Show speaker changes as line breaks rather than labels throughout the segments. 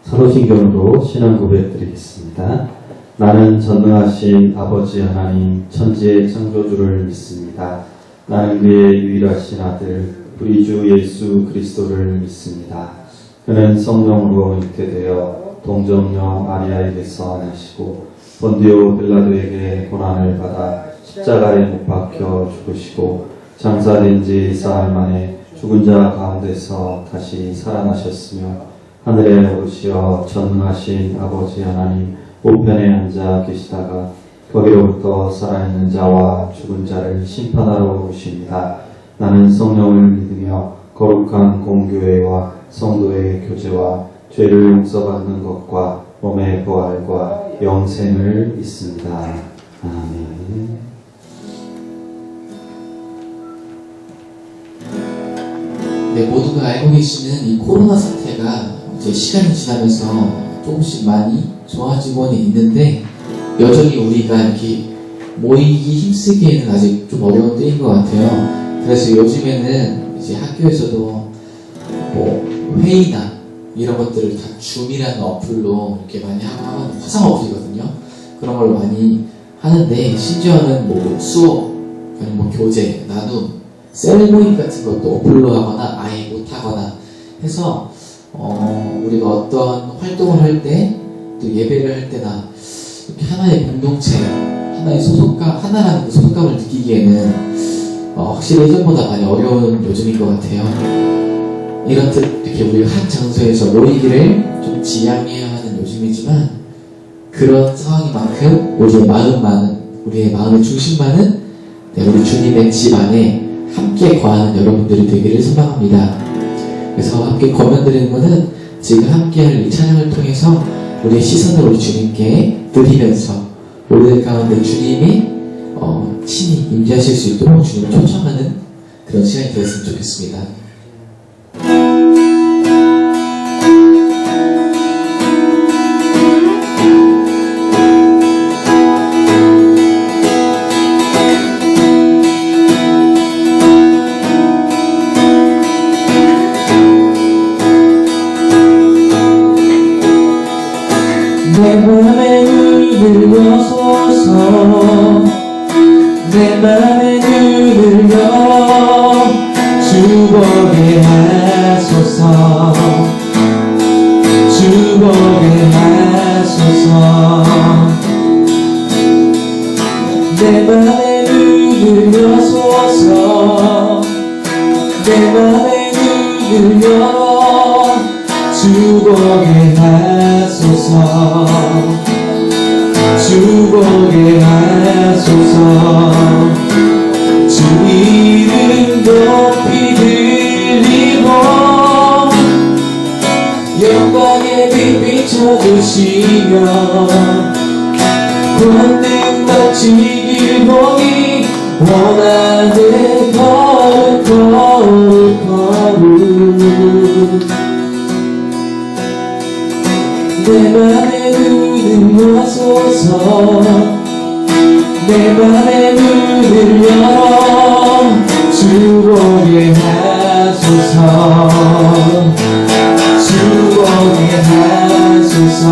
사도신경으로 신앙 고백 드리겠습니다. 나는 전능하신 아버지 하나님 천지의 창조주를 믿습니다. 나는 그의 유일하신 아들 우리 주 예수 그리스도를 믿습니다. 그는 성령으로 잉태되어 동정녀 마리아에게서 나시고 본디오 빌라도에게 고난을 받아 십자가에 못 박혀 죽으시고 장사된 지 사흘 만에 죽은 자 가운데서 다시 살아나셨으며 하늘에 오르시어 전능하신 아버지 하나님 우편에 앉아 계시다가 거기로부터 살아있는 자와 죽은 자를 심판하러 오십니다. 나는 성령을 믿으며 거룩한 공교회와 성도의 교제와 죄를 용서받는 것과 몸의 부활과 영생을 믿습니다. 아멘.
네, 모두가 알고 계시는 이 코로나 사태가 이제 시간이 지나면서 조금씩 많이 좋아지고는 있는데 여전히 우리가 이렇게 모이기 힘쓰기에는 아직 좀 어려운 때인 것 같아요. 그래서 요즘에는 이제 학교에서도 뭐 회의나 이런 것들을 다 줌이라는 어플로 이렇게 많이 하고 화상 어플이거든요. 그런 걸 많이 하는데 심지어는 뭐 수업, 아니면 뭐 교재, 나눔, 셀모임 같은 것도 어플로 하거나 아예 못하거나 해서 우리가 어떤 활동을 할 때 또 예배를 할 때나 이렇게 하나의 공동체, 하나의 소속감, 하나라는 그 소속감을 느끼기에는 확실히 예전보다 많이 어려운 요즘인 것 같아요. 이렇듯 이렇게 우리가 한 장소에서 모이기를 좀 지양해야 하는 요즘이지만 그런 상황이만큼 우리의 마음의 중심만은 우리 주님의 집 안에 함께 거하는 여러분들이 되기를 소망합니다. 그래서 함께 권면드리는 것은 지금 함께할 이 찬양을 통해서 우리의 시선을 우리 주님께 드리면서 우리들 가운데 주님이 친히 임재하실 수 있도록 주님을 초청하는 그런 시간이 되었으면 좋겠습니다.
내 맘에 눈을 여소서 내 맘에 눈을 여 주보게 하소서 주보게 하소서 내 맘에 눈을 여소서 내 맘에 눈을 여 주보게 하소서 주보게 하소서 주 이름 높이 들리고 영광의 빛 비춰주시며 권능 넘치길 보니 원하는 거룩 내 맘에 눈을 여소서 내 맘에 눈을 열어 주보게 하소서 주보게 하소서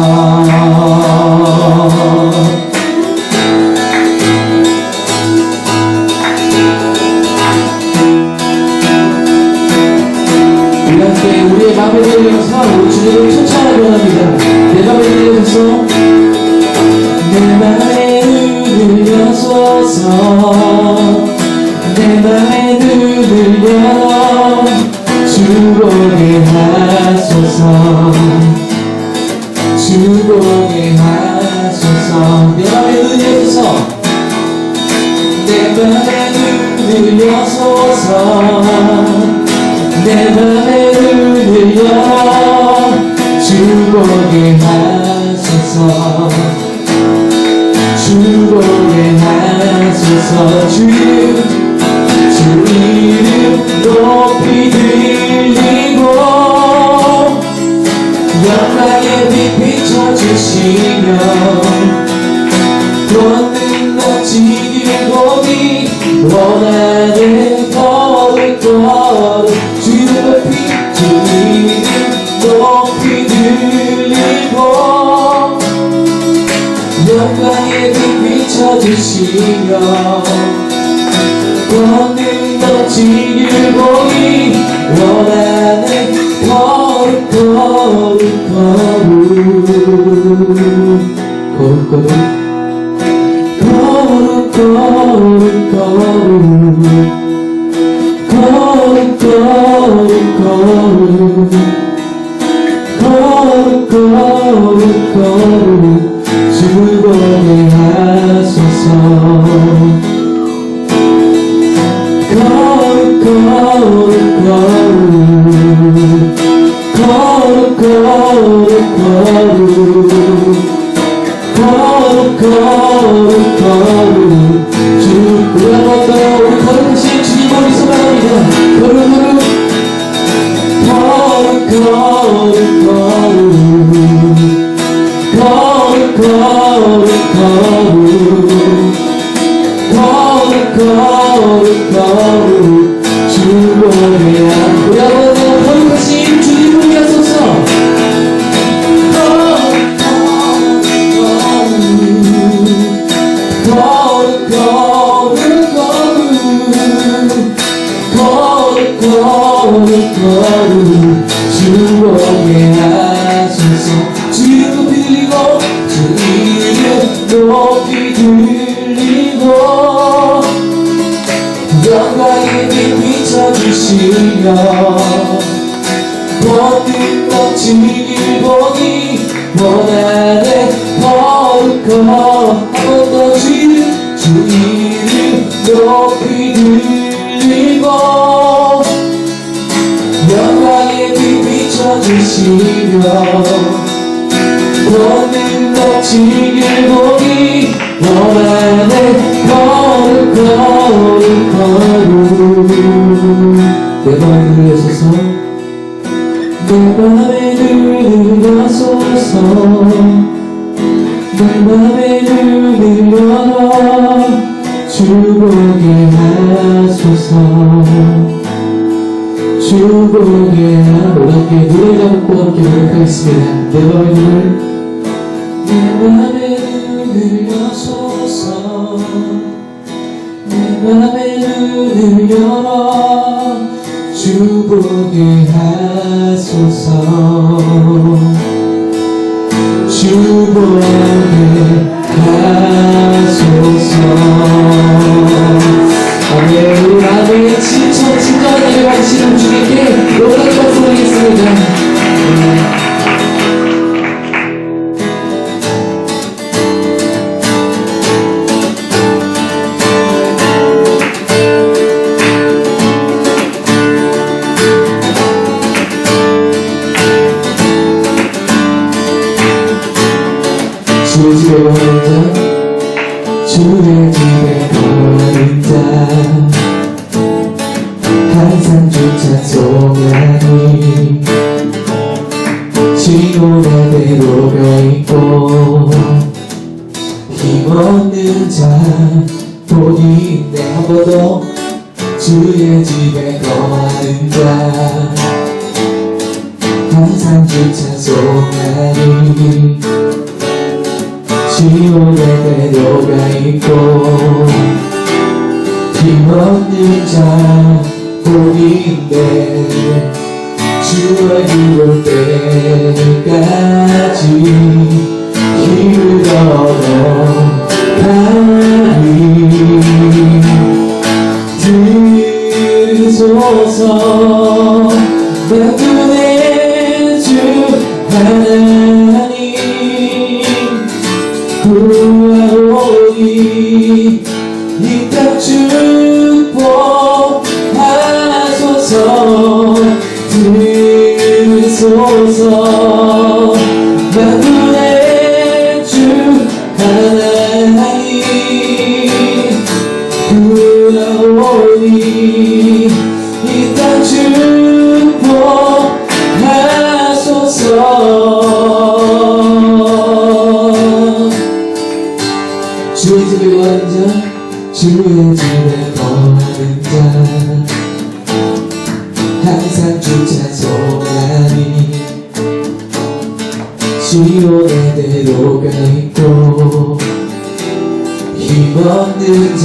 이렇게 우리의 맘을 들려서 주님을 초청하려 합니다. 내 맘을 들려서 내 맘에 눈을 여소서 내 맘에 눈을 열어 주보게 하소서 주보게 하소서 내 맘에 눈을 여소서 내 맘에 눈을 여소서 내 맘에 눈을 열어 주보게 하소서 주보게 하소서 주 이름 높이 들리고 영광의 빛 비춰주시며 권능 넘치길 보니 원하는 거룩 주 이름 높이 들리고 주시며 걷는 멋진 길 보기 원하네 거룩 거룩 거룩 거룩 거룩 거룩 거룩 거룩 거룩 거룩 거룩 거룩 거룩 즐거게 하소서 거룩 거룩 거룩 거룩 거룩 거룩 거룩 거룩 주 우리 한번 더 우리 거룩하신 주님 머리서 바랍니다. 거룩 거룩 거룩 거룩 거룩 거룩 거룩 주보게 한 우리 한번 더 거룩하신 주님 보게 하소서 거룩 거룩 거룩 거룩 거룩 주보게 하소서 주 이름 높이 들리고 주 이름 높이 들리고 영광의 빛 비춰주시며 모든 멋진 길 보기 원하네 거룩 거룩 한 번 더 주 이름 높이 들리고 영광의 빛 비춰주시며 모든 멋진 길 보기 원하네 거룩 거룩 거룩 내 맘을 들려소서 내 맘에 들려소서 내 맘에 들려라 주보게 하소서 주보게 하소서 함께 노래 잡고 함께 고백하겠습니다. 내 맘에 들려소서 내 맘에 들려라 주보게 하소서 주보게 하소서 아멘. 우리 마음에 진정한 예배 받으시는 주님께 노래 박수 드리겠습니다. 주의 집에 오는 자 주의 집에 오는 자 항상 주 찬송하니 지옥의 대로가 있고 힘없는 자 복이 있네. 한 번 더 주의 집에 거하는 자 항상 주 찬송하니 지옥의 대로가 있고 힘없는 자 복인데 주와 이룰 때까지 힘을 얻어가니 들으소서 내 눈에 주 하나님 구하오니 이 땅 축복하소서 들으소서 내 눈에 주 하나님 구하오니 이 땅 축복하소서 주의 집에 거하는 자 주의 집에 거하는 자 항상 주 찬송하니 지옥의 대로가 있고 힘없는 자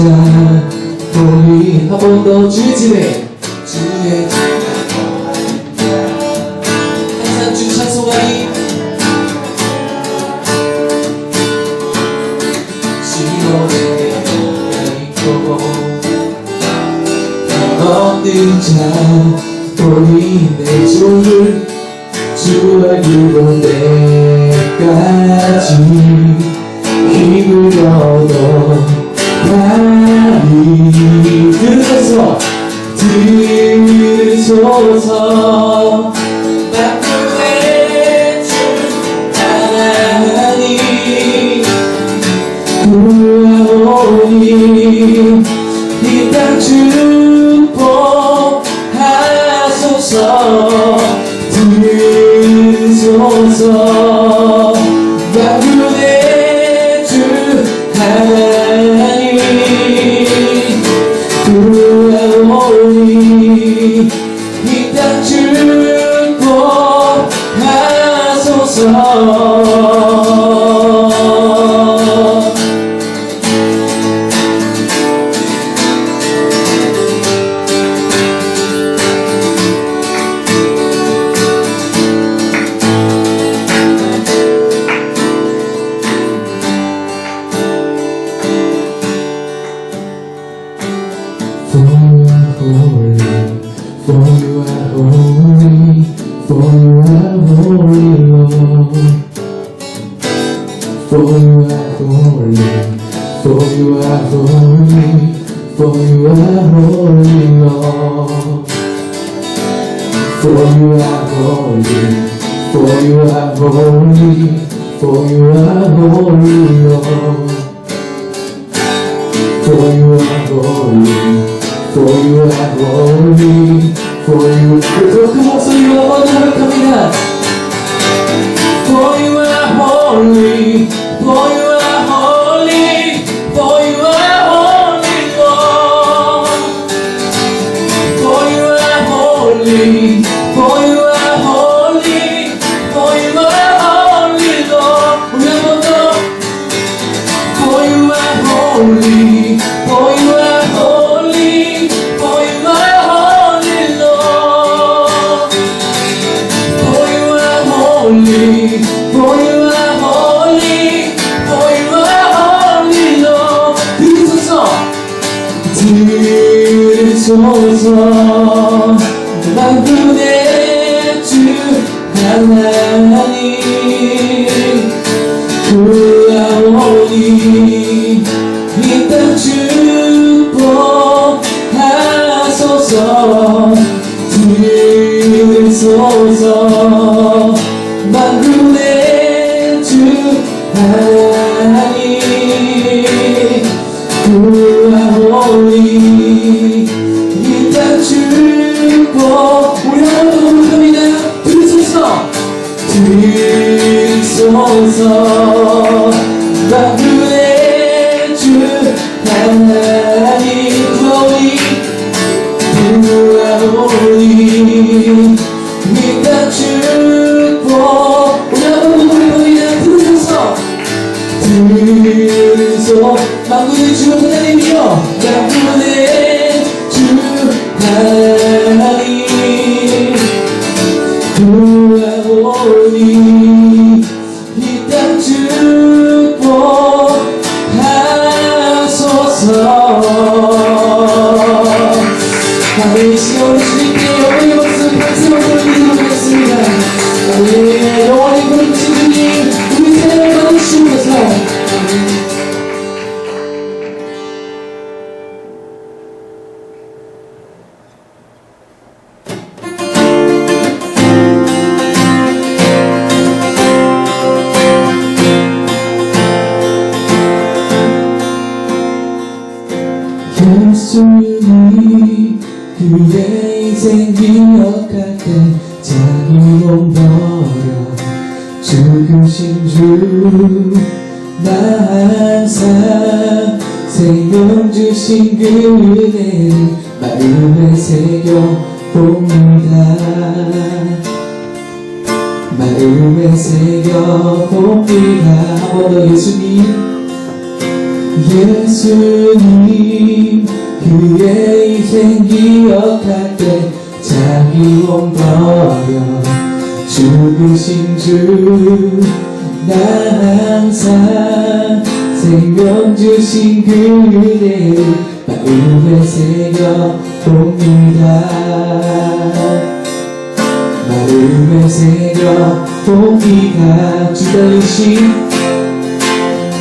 우리 한 번 더 주의 집에 항상 주 찬송하니 시온에 있고 힘없는 자 우리 내 종을 주와 유로 때까지 힘을 얻어 가리 들으소서 만물의 주 하나님 구하오니 이 땅 축복하소서 들으소서 만물의 주 하나님 구하오니 이 땅 축복하소서 For you are holy, for you are holy, Lord. For you are holy, for you are holy, for you are holy, Lord. For you are holy, for you are holy, for you are holy, Lord. For you are holy. For you are holy, for you 그 목소리로 한번 고백합니다. For you are holy, for you are holy, for you are holy, Lord. For you are holy, for you are holy, for you are holy, Lord. 우리 한 번 더. For you are holy, for you are For you are holy, for you are holy, Lord. 들으소서 만군의 주 하나님 구하오니 이 땅 축복하소서 들으소서 만군의 주 하나님 구하오니 이 땅 축복 우리 하나님 고백합니다. 들으소서 들으소서 만군의 주 하나님 구하오니 구하오니 이 땅 축복 들으소 만군의 주 하나님이여 만군의 주 하나님 구하오니 이 땅 축복하소서. 하나님 시간 우리 주님께 영원히 박수 박수 드리도록 하겠습니다. 영원히 그리신 주님 우리 세상을 받으시면서 예수님이 그의 인생 기억할 때 자기 몸 버려 죽으신 주 나 항상 생명 주신 그 은혜를 마음에 새겨봅니다. 마음에 새겨봅니다. 한 번 더 예수님 예수님 그의 희생 기억할 때 자기 몸 버려 죽으신 주 나 항상 생명 주신 그 은혜를 마음에 새겨봅니다. 마음에 새겨봅니다.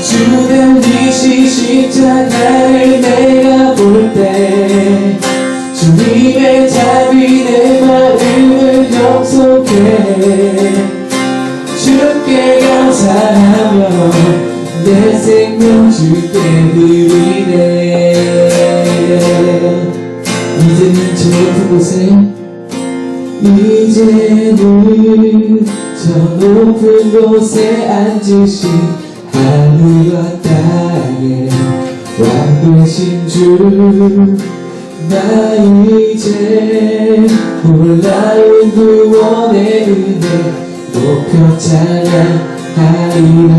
주 달리신 십자가를 내가 볼 때 주님의 답이 내 마음을 경속해 주께 감사하며 내 생명 주께 드리네. 이제는 저 높은 곳에 이제는 저 높은 곳에 앉으신 하늘과 땅에 왕 되신 주 나 이제 놀라운 구원의 은혜 높여 찬양하리라.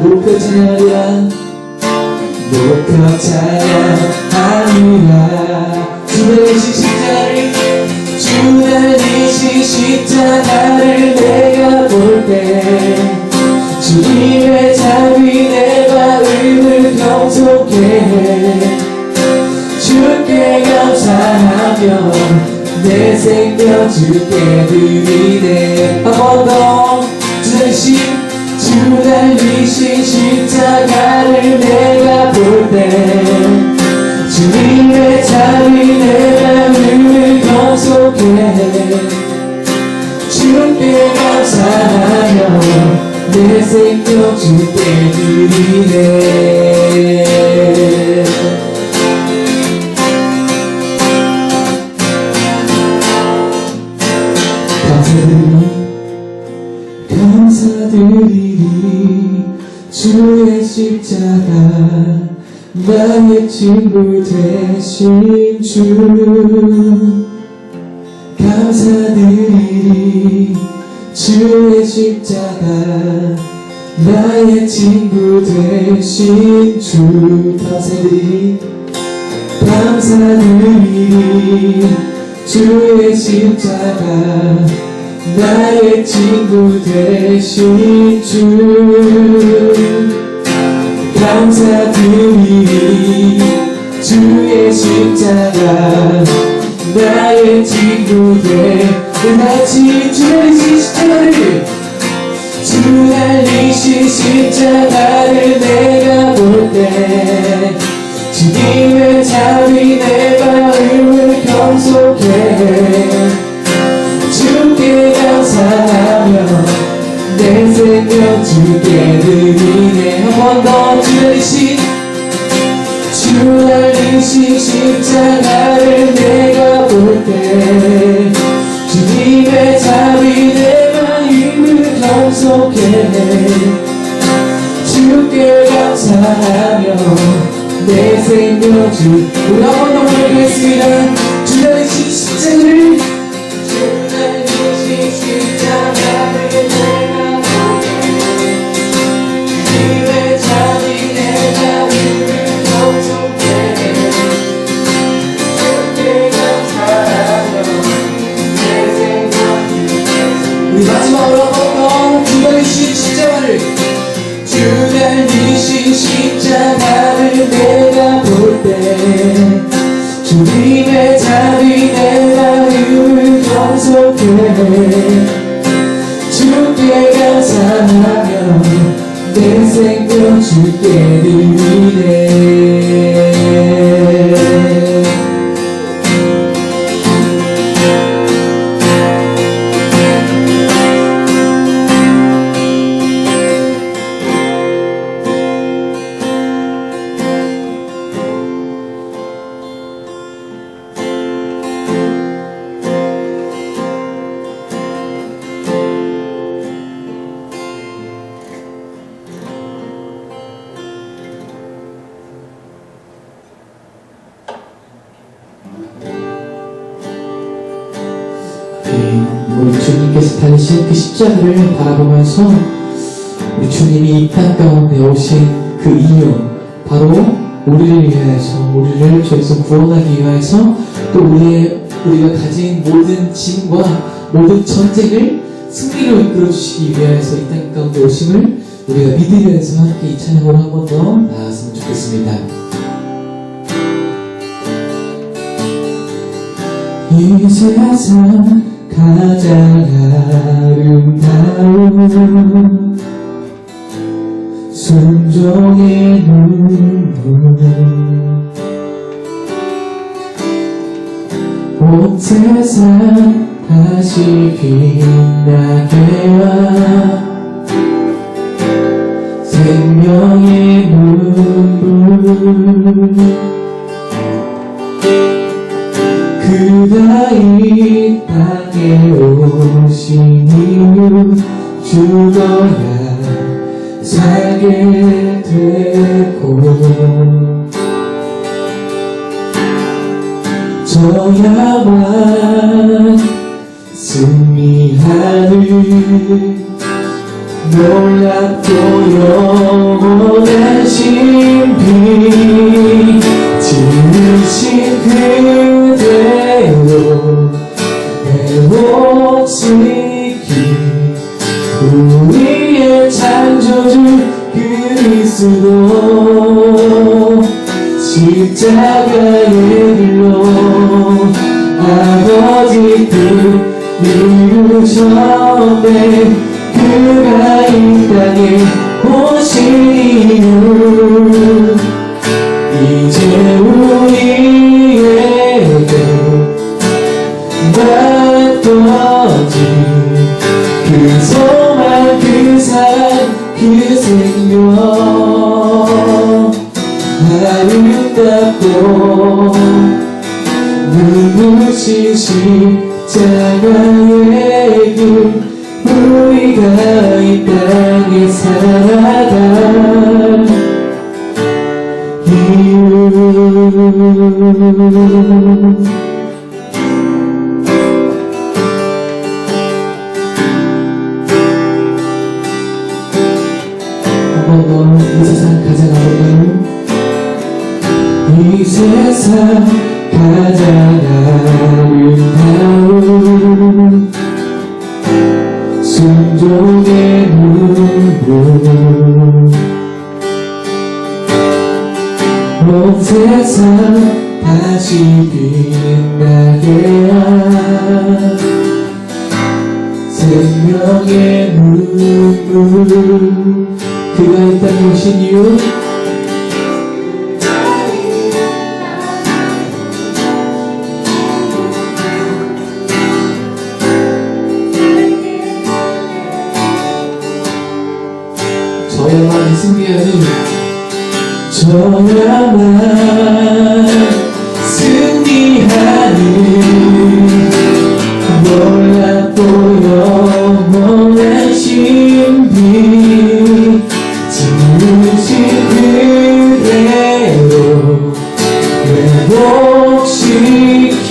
높여 찬양하리라. 높여 찬양하리라. 주 달리신 십자가를 내가 볼 때 주님의 답이 내 마음을 경속해 주께 감사하며 내 생명 주께 드리네. 한 번 더. 주 달리신 십자가를 내가 볼 때 주님의 답이 내 마음을 경속해 주께 감사하며 내 생명 주께 드리네. 감사드리니 주의 십자가 나의 친구 되신 주. 감사드리니 주의 십자가 나의 친구 되신 주. 감사드리니 주의 십자가 나의 친구 되신 주. 감사드리니 주의 십자가 나의 친구 돼. 같이 주 달리신 십자가를 내가 볼 때 주님의 답이 내 마음을 경속해 주께 감사하며 내 생명 주께 드리네. 한 번 더. 주 달리신 십자가를 내가 볼 때 주님의 답이 내 마음을 경속해 주께 감사하며 내 생명 주. 우리 한 번 더 부르겠습니다. 주 달리신 십자가를 마지막으로 한 번 더. 주 달리신 십자가를 내가 볼 때 주님의 답이 내 마음을 경속해 주께 감사하며 내 생명 주께 드리네. 우리 주님께서 달리신 그 십자가를 바라보면서 우리 주님이 이 땅 가운데 오신 그 이유,
바로 우리를 위하여서, 우리를 죄에서 구원하기 위하여서, 또 우리가 가진 모든 짐과 모든 전쟁을 승리로 이끌어 주시기 위하여서 이 땅 가운데 오심을 우리가 믿으면서 함께 이 찬양으로 한 번 더 나아갔으면 좋겠습니다. 이 세상 가장 아름다운 순종의 눈물, 온 세상 다시 빛나게 와 생명의 눈물, 그가 이 땅에 오신 이유 죽어야 살게 되고 저야만 승리하는 놀랍고 영원한 신비 지으신 그대로 회복시키 우리의 창조주 그리스도 십자가의 길로 아버지 뜻 이루셨네. 그가 이 땅에 오신 이유 이제 우리에게 맞더지 그 소망 그 사랑 그 생명 아름답고 눈부신 십자가의 길 우리가 이 땅에 살아간 이유 한 번 더 이 세상 가장 아름다운 이 세상 가장 아름다운 순종의 눈물 온 세상 다시 빛나게 한 생명의 눈물 그가 이 땅에 오신 이유 저야만 승리하는 놀랍고 영원한 신비 지으신 그대로 회복시키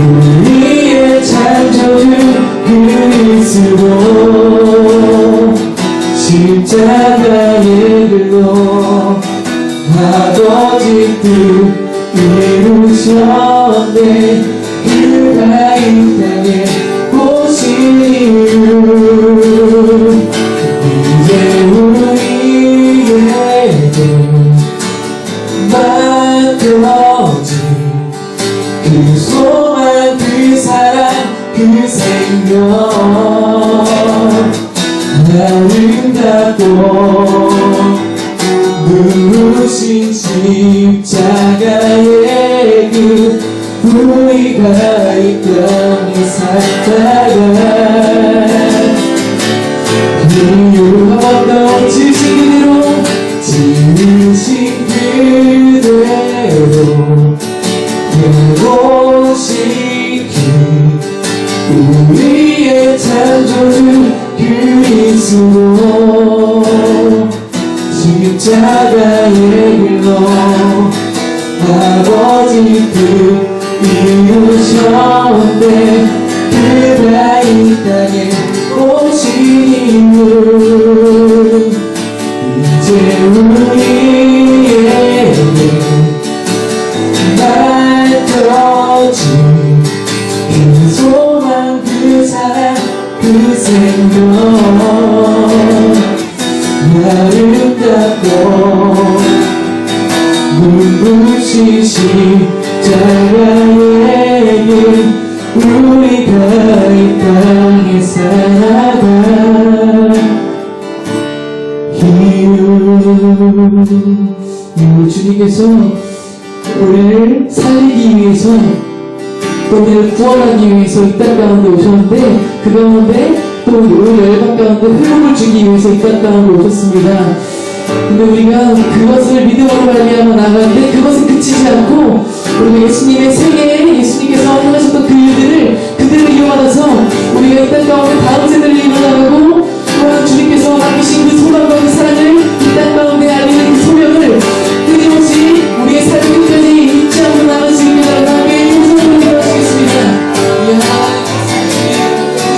우리의 창조주 그리스도 십자가의 길로 아버지 뜻 이루셨네. 그가 이 땅에 오신 이유 이제 우리에게 맡겨진 그 소망 그 사랑 그 생명 아름답고 눈부신 십자가의 길 우리가 이 땅에 살다가 이유 한 번 더 지으신 그대로 회복시키 우리의 창조주 그리스도 십자가의 길로 아버지 뜻 이루셨네. 그가 이 땅에 오신 이유 이제 우리
십자가에게 우리가 이 땅에 살아가 이유 주님께서 우리를 살리기 위해서 또 우리를 구원하기 위해서 이 땅 가운데 오셨는데 그 가운데 또 우리 열방 가운데 회복을 주기 위해서 이 땅 가운데 오셨습니다. 근데 우리가 그것을 믿음으로 말미암아 나가는데 그것은 그치지 않고 우리가 예수님의 세계에 예수님께서 행하셨던 그 일들을 그들을 이용받아서 우리가 이 땅 가운데 다음 세대를 이끌어나가고 또한 주님께서 맡기신 그 소망과 그 사랑을 이 땅 가운데 알리는 그 소명을 끊임없이 우리의 삶 끝까지 잊지 않고 나가시기를 함께 동성으로 기도하시겠습니다.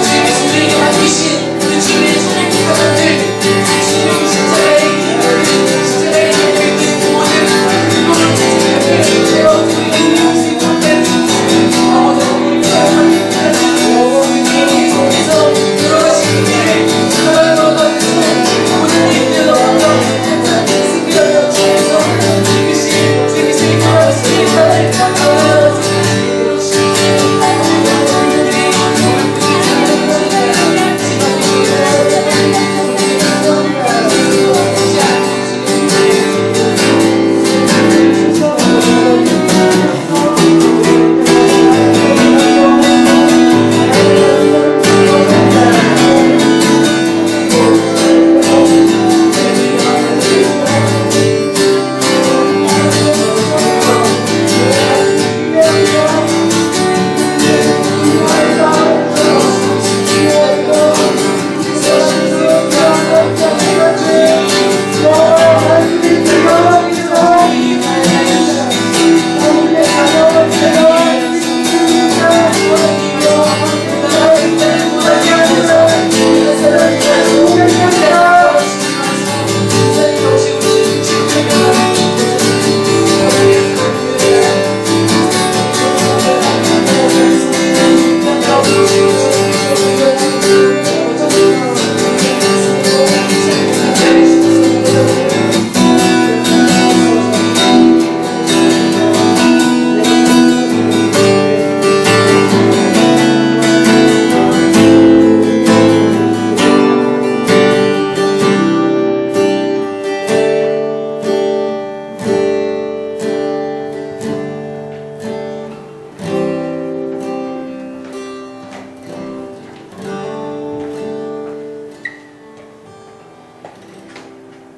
주님께서 우리에게 맡기신 그 주님의 소명 기도만들 주님의 십자가의 십자가의 그 모든 그거를 제가 우리가 이룰 수 있도록 아버지 우리가 주님의 손에서 들어가신 길을 하나로 얻어내서 모든 일들을 얻어 승리하여 주께서 주님께서 기도하였습니다.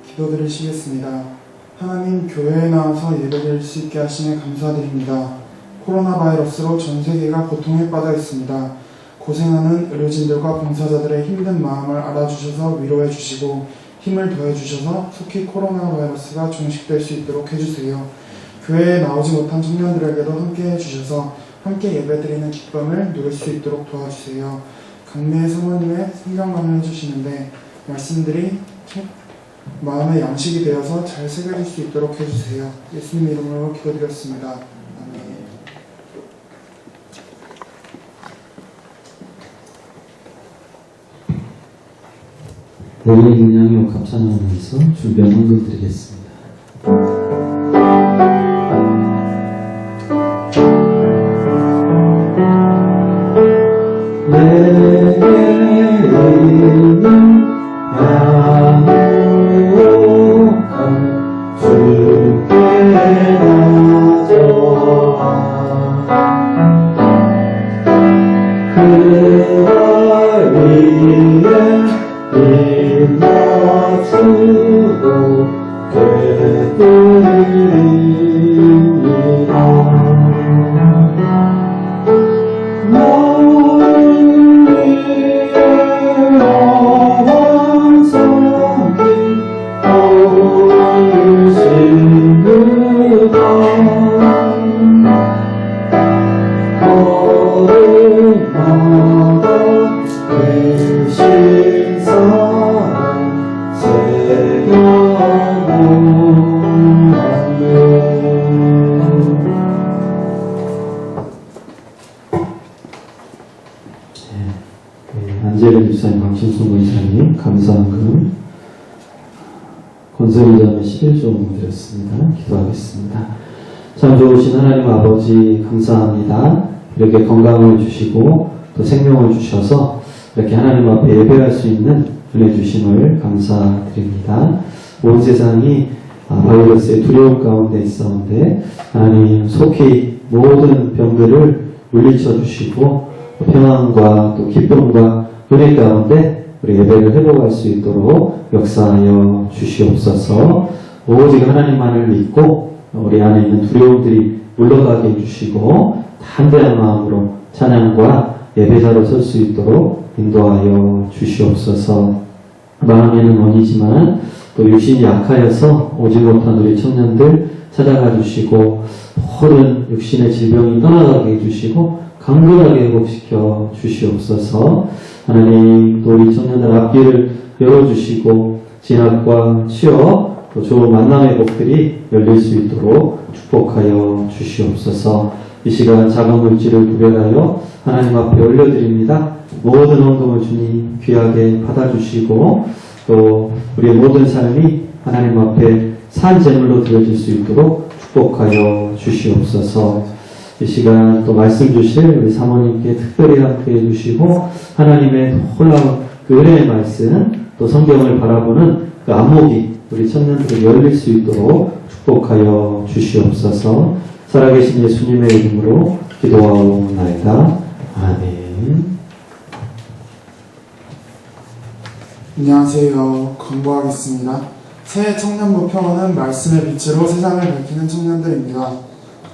기도드리시겠습니다. 하나님, 교회에 나와서 예배드릴 수 있게 하심에 감사드립니다. 코로나 바이러스로 전 세계가 고통에 빠져 있습니다. 고생하는 의료진들과 봉사자들의 힘든 마음을 알아주셔서 위로해 주시고 힘을 더해 주셔서 속히 코로나 바이러스가 종식될 수 있도록 해주세요. 교회에 나오지 못한 청년들에게도 함께 해주셔서 함께 예배드리는 기쁨을 누릴 수 있도록 도와주세요. 강미애 사모님의 생명만을 해주시는데 말씀들이 마음의 양식이 되어서 잘 새겨질 수 있도록 해주세요. 예수님 이름으로 기도드렸습니다. 아멘.
우리의 분량이 감찬하면서 준비한 헌금 드리겠습니다. 안재련 집사님, 강신순 권사님 감사한금 권세리자매 11조 드렸습니다. 기도하겠습니다. 참 좋으신 하나님 아버지 감사합니다. 이렇게 건강을 주시고 또 생명을 주셔서 이렇게 하나님 앞에 예배할 수 있는 은혜 주심을 감사드립니다. 온 세상이 바이러스의 두려움 가운데 있었는데 하나님 속히 모든 병들을 물리쳐 주시고 평안과 또 기쁨과 은혜 가운데 우리 예배를 회복할 수 있도록 역사하여 주시옵소서. 오직 하나님만을 믿고 우리 안에 있는 두려움들이 물러가게 해주시고 담대한 마음으로 찬양과 예배자로 설 수 있도록 인도하여 주시옵소서. 마음에는 원이지만 또 육신이 약하여서 오지 못한 우리 청년들 찾아가 주시고 모든 육신의 질병이 떠나가게 해주시고 강건하게 회복시켜 주시옵소서. 하나님 또 우리 청년들 앞길을 열어주시고 진학과 취업 또 좋은 만남의 복들이 열릴 수 있도록 축복하여 주시옵소서. 이 시간 작은 물질을 구별하여 하나님 앞에 올려드립니다. 모든 헌금을 주님 귀하게 받아주시고 또 우리의 모든 삶이 하나님 앞에 산 제물로 드려질 수 있도록 축복하여 주시옵소서. 이 시간 또 말씀 주실 우리 사모님께 특별히 함께 해주시고 하나님의 놀라운 그 은혜의 말씀 또 성경을 바라보는 그 안목이 우리 청년들이 열릴 수 있도록 축복하여 주시옵소서. 살아계신 예수님의 이름으로 기도하옵나이다. 아멘.
안녕하세요. 광고하겠습니다. 새해 청년부 표어는 말씀의 빛으로 세상을 밝히는 청년들입니다.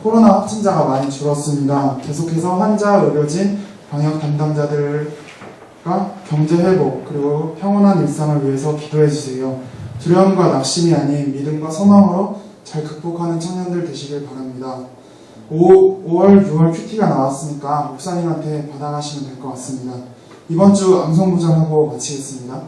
코로나 확진자가 많이 줄었습니다. 계속해서 환자, 의료진, 방역 담당자들과 경제회복 그리고 평온한 일상을 위해서 기도해주세요. 두려움과 낙심이 아닌 믿음과 소망으로 잘 극복하는 청년들 되시길 바랍니다. 5월, 6월 큐티가 나왔으니까 목사님한테 받아가시면 될 것 같습니다. 이번 주 암송부전하고 마치겠습니다.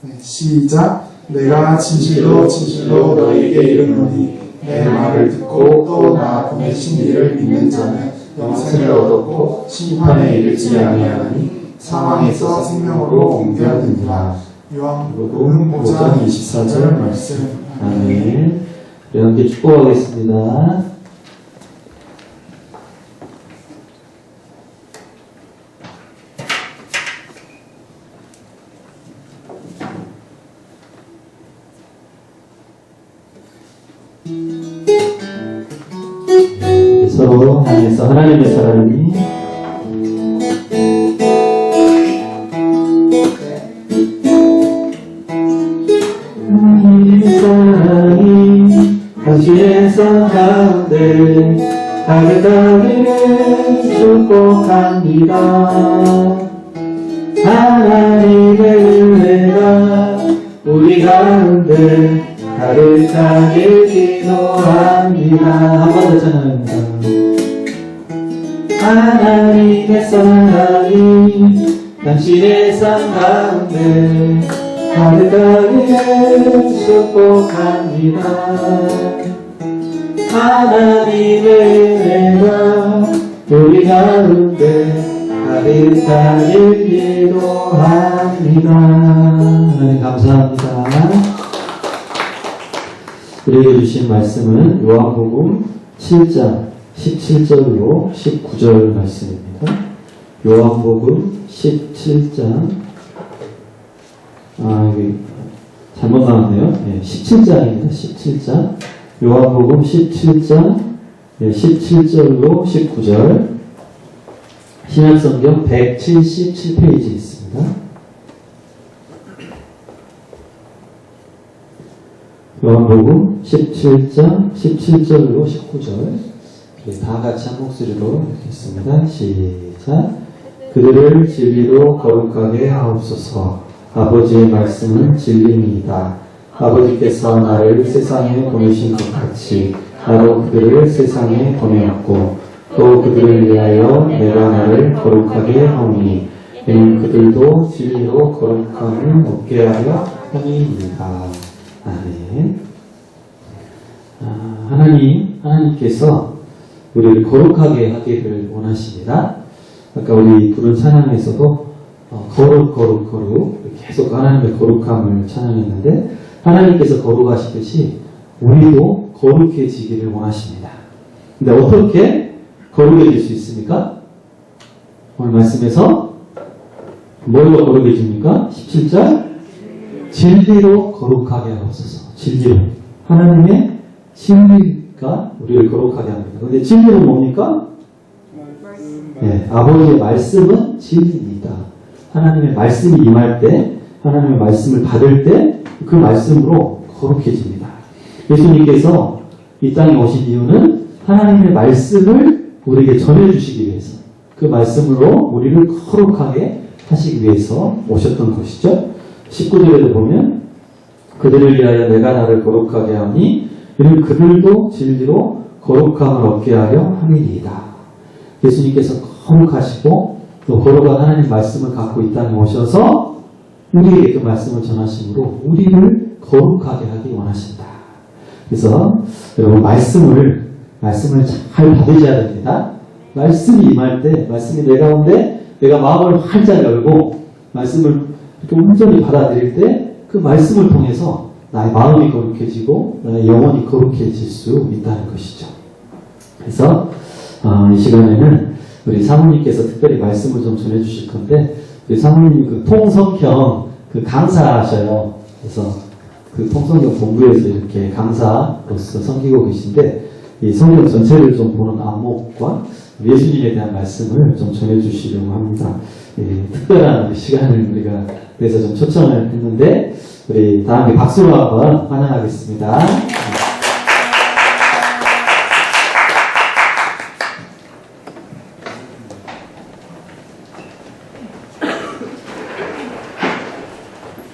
네, 시작. 내가 진실로 진실로 너희에게 이르노니 내 말을 듣고 또 나 보내신 이를 믿는 자는 영생을 얻었고 심판에 이르지 아니하나니 사망에서 생명으로 옮겨드니라. 요한복음 5장 24절 말씀.
아멘. 우리 함께 축복하겠습니다. 서로 향해서 하나님의 사랑이 당신의 성 가운데 가득하기를 축복합니다. 하나님의 은혜가 우리 가운데 가득하길 기도합니다. 한 번 더 찬양합니다. 하나님의 사랑이 당신의 삶 가운데 가득하기를 축복합니다. 하나님의 은혜가 우리 가운데 가득하길 기도합니다. 하나님 감사합니다. 우리에게 주신 말씀은 요한복음 7장 17절로 19절 말씀입니다. 요한복음 17장 여기 잘못 나왔네요. 17장입니다. 17장 요한복음 17장 17절로 19절 신약성경 177페이지 있습니다. 요한복음 17장 17절로 19절 다 같이 한 목소리로 읽겠습니다. 시작. 그들을 진리로 거룩하게 하옵소서. 아버지의 말씀은 진리입니다. 아버지께서 나를 세상에 보내신 것 같이 나도 그들을 세상에 보내었고 또 그들을 위하여 내가 나를 거룩하게 하오니 이는 그들도 진리로 거룩함을 얻게 하려 함이니이다. 아멘. 하나님께서 우리를 거룩하게 하기를 원하십니다. 아까 우리 부른 찬양에서도 거룩 거룩 거룩 이렇게 계속 하나님의 거룩함을 찬양했는데 하나님께서 거룩하시듯이 우리도 거룩해지기를 원하십니다. 근데 어떻게 거룩해질 수 있습니까? 오늘 말씀에서 뭘로 거룩해집니까? 17절 진리로 거룩하게 하옵소서. 진리로. 하나님의 진리가 우리를 거룩하게 합니다. 그런데 진리는 뭡니까? 네, 아버지의 말씀은 진리입니다. 하나님의 말씀이 임할 때, 하나님의 말씀을 받을 때 그 말씀으로 거룩해집니다. 예수님께서 이 땅에 오신 이유는 하나님의 말씀을 우리에게 전해주시기 위해서, 그 말씀으로 우리를 거룩하게 하시기 위해서 오셨던 것이죠. 19절에도 보면 그들을 위하여 내가 나를 거룩하게 하니 이는 그들도 진리로 거룩함을 얻게 하려 함이니이다. 예수님께서 거룩하시고 또 거룩한 하나님 말씀을 갖고 이 땅에 오셔서 우리에게 그 말씀을 전하심으로 우리를 거룩하게 하기 원하신다. 그래서 여러분 말씀을 잘 받으셔야 됩니다. 말씀이 임할 때 말씀이 내 가운데 내가 마음을 활짝 열고 말씀을 이렇게 온전히 받아들일 때 그 말씀을 통해서 나의 마음이 거룩해지고 나의 영혼이 거룩해질 수 있다는 것이죠. 그래서 이 시간에는 우리 사모님께서 특별히 말씀을 좀 전해주실 건데 우리 사모님이 그 통성경 그 강사하셔요. 그래서 그 통성경 본부에서 이렇게 강사로서 섬기고 계신데 이 성경 전체를 좀 보는 안목과 예수님에 대한 말씀을 좀 전해주시려고 합니다. 특별한 시간을 우리가 그래서 좀 초청을 했는데 우리 다 함께 박수로 한번 환영하겠습니다.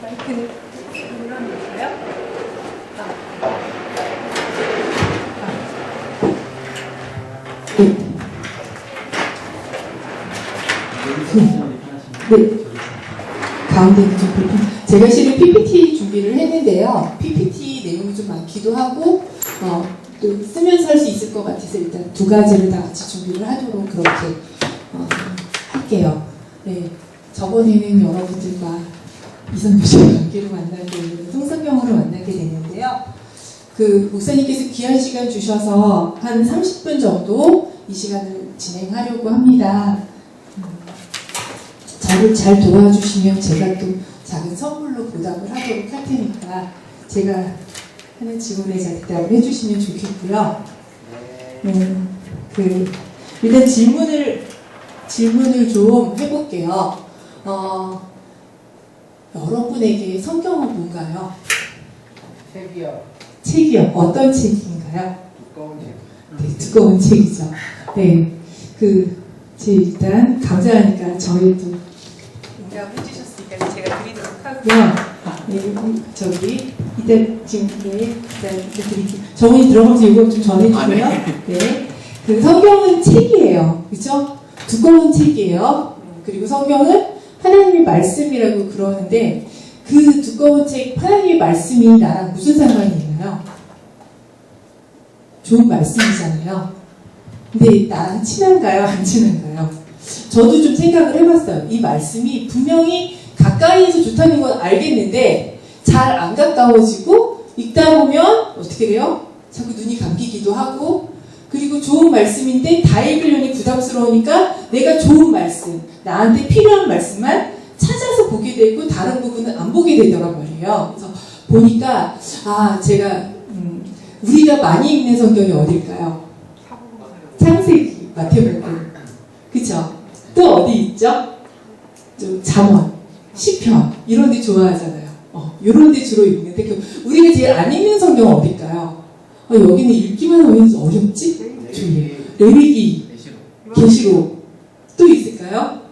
마이크는 눌러주세요.
네. 가운데는 좀 불편. 제가 실은 PPT 준비를 했는데요. PPT 내용이 좀 많기도 하고, 또 쓰면서 할 수 있을 것 같아서 일단 두 가지를 다 같이 준비를 하도록 그렇게 할게요. 네. 저번에는 여러분들과 이선규 씨와 관계로 만나게, 통성경으로 만나게 됐는데요. 그 목사님께서 귀한 시간 주셔서 한 30분 정도 이 시간을 진행하려고 합니다. 저를 잘 도와주시면 제가 또 작은 선물로 보답을 하도록 할 테니까 제가 하는 질문에 잘 대답을 해주시면 좋겠고요. 일단 질문을 좀 해볼게요. 여러분에게 성경은 뭔가요? 책이요. 어떤 책인가요?
두꺼운 책.
네, 두꺼운 책이죠. 네, 일단 감사하니까 저희도 응답해 주셨으니까 제가 드리도록 하고요. 네, 이따 지금 일단 드릴게요. 정원이 들어가면서 이거 좀 전해주고요. 네, 그 성경은 책이에요, 그렇죠? 두꺼운 책이에요. 그리고 성경은 하나님의 말씀이라고 그러는데 그 두꺼운 책 하나님의 말씀이 나랑 무슨 상관이 있나요? 좋은 말씀이잖아요. 근데 나랑 친한가요? 안 친한가요? 저도 좀 생각을 해봤어요. 이 말씀이 분명히 가까이에서 좋다는 건 알겠는데 잘 안 가까워지고 읽다 보면 어떻게 돼요? 자꾸 눈이 감기기도 하고 그리고 좋은 말씀인데 다 읽으려니 부담스러우니까 내가 좋은 말씀, 나한테 필요한 말씀만 찾아서 보게 되고 다른 부분은 안 보게 되더란 말이에요. 그래서 보니까 제가 우리가 많이 읽는 성경이 어딜까요? 창세기, 마태복음, 그쵸? 또 어디 있죠? 좀 잠언, 시편 이런 데 좋아하잖아요. 이런 데 주로 읽는데 우리가 제일 안 읽는 성경은 어딜까요? 여기는 읽기만 하면 어렵지? 레위기, 계시록 또 있을까요?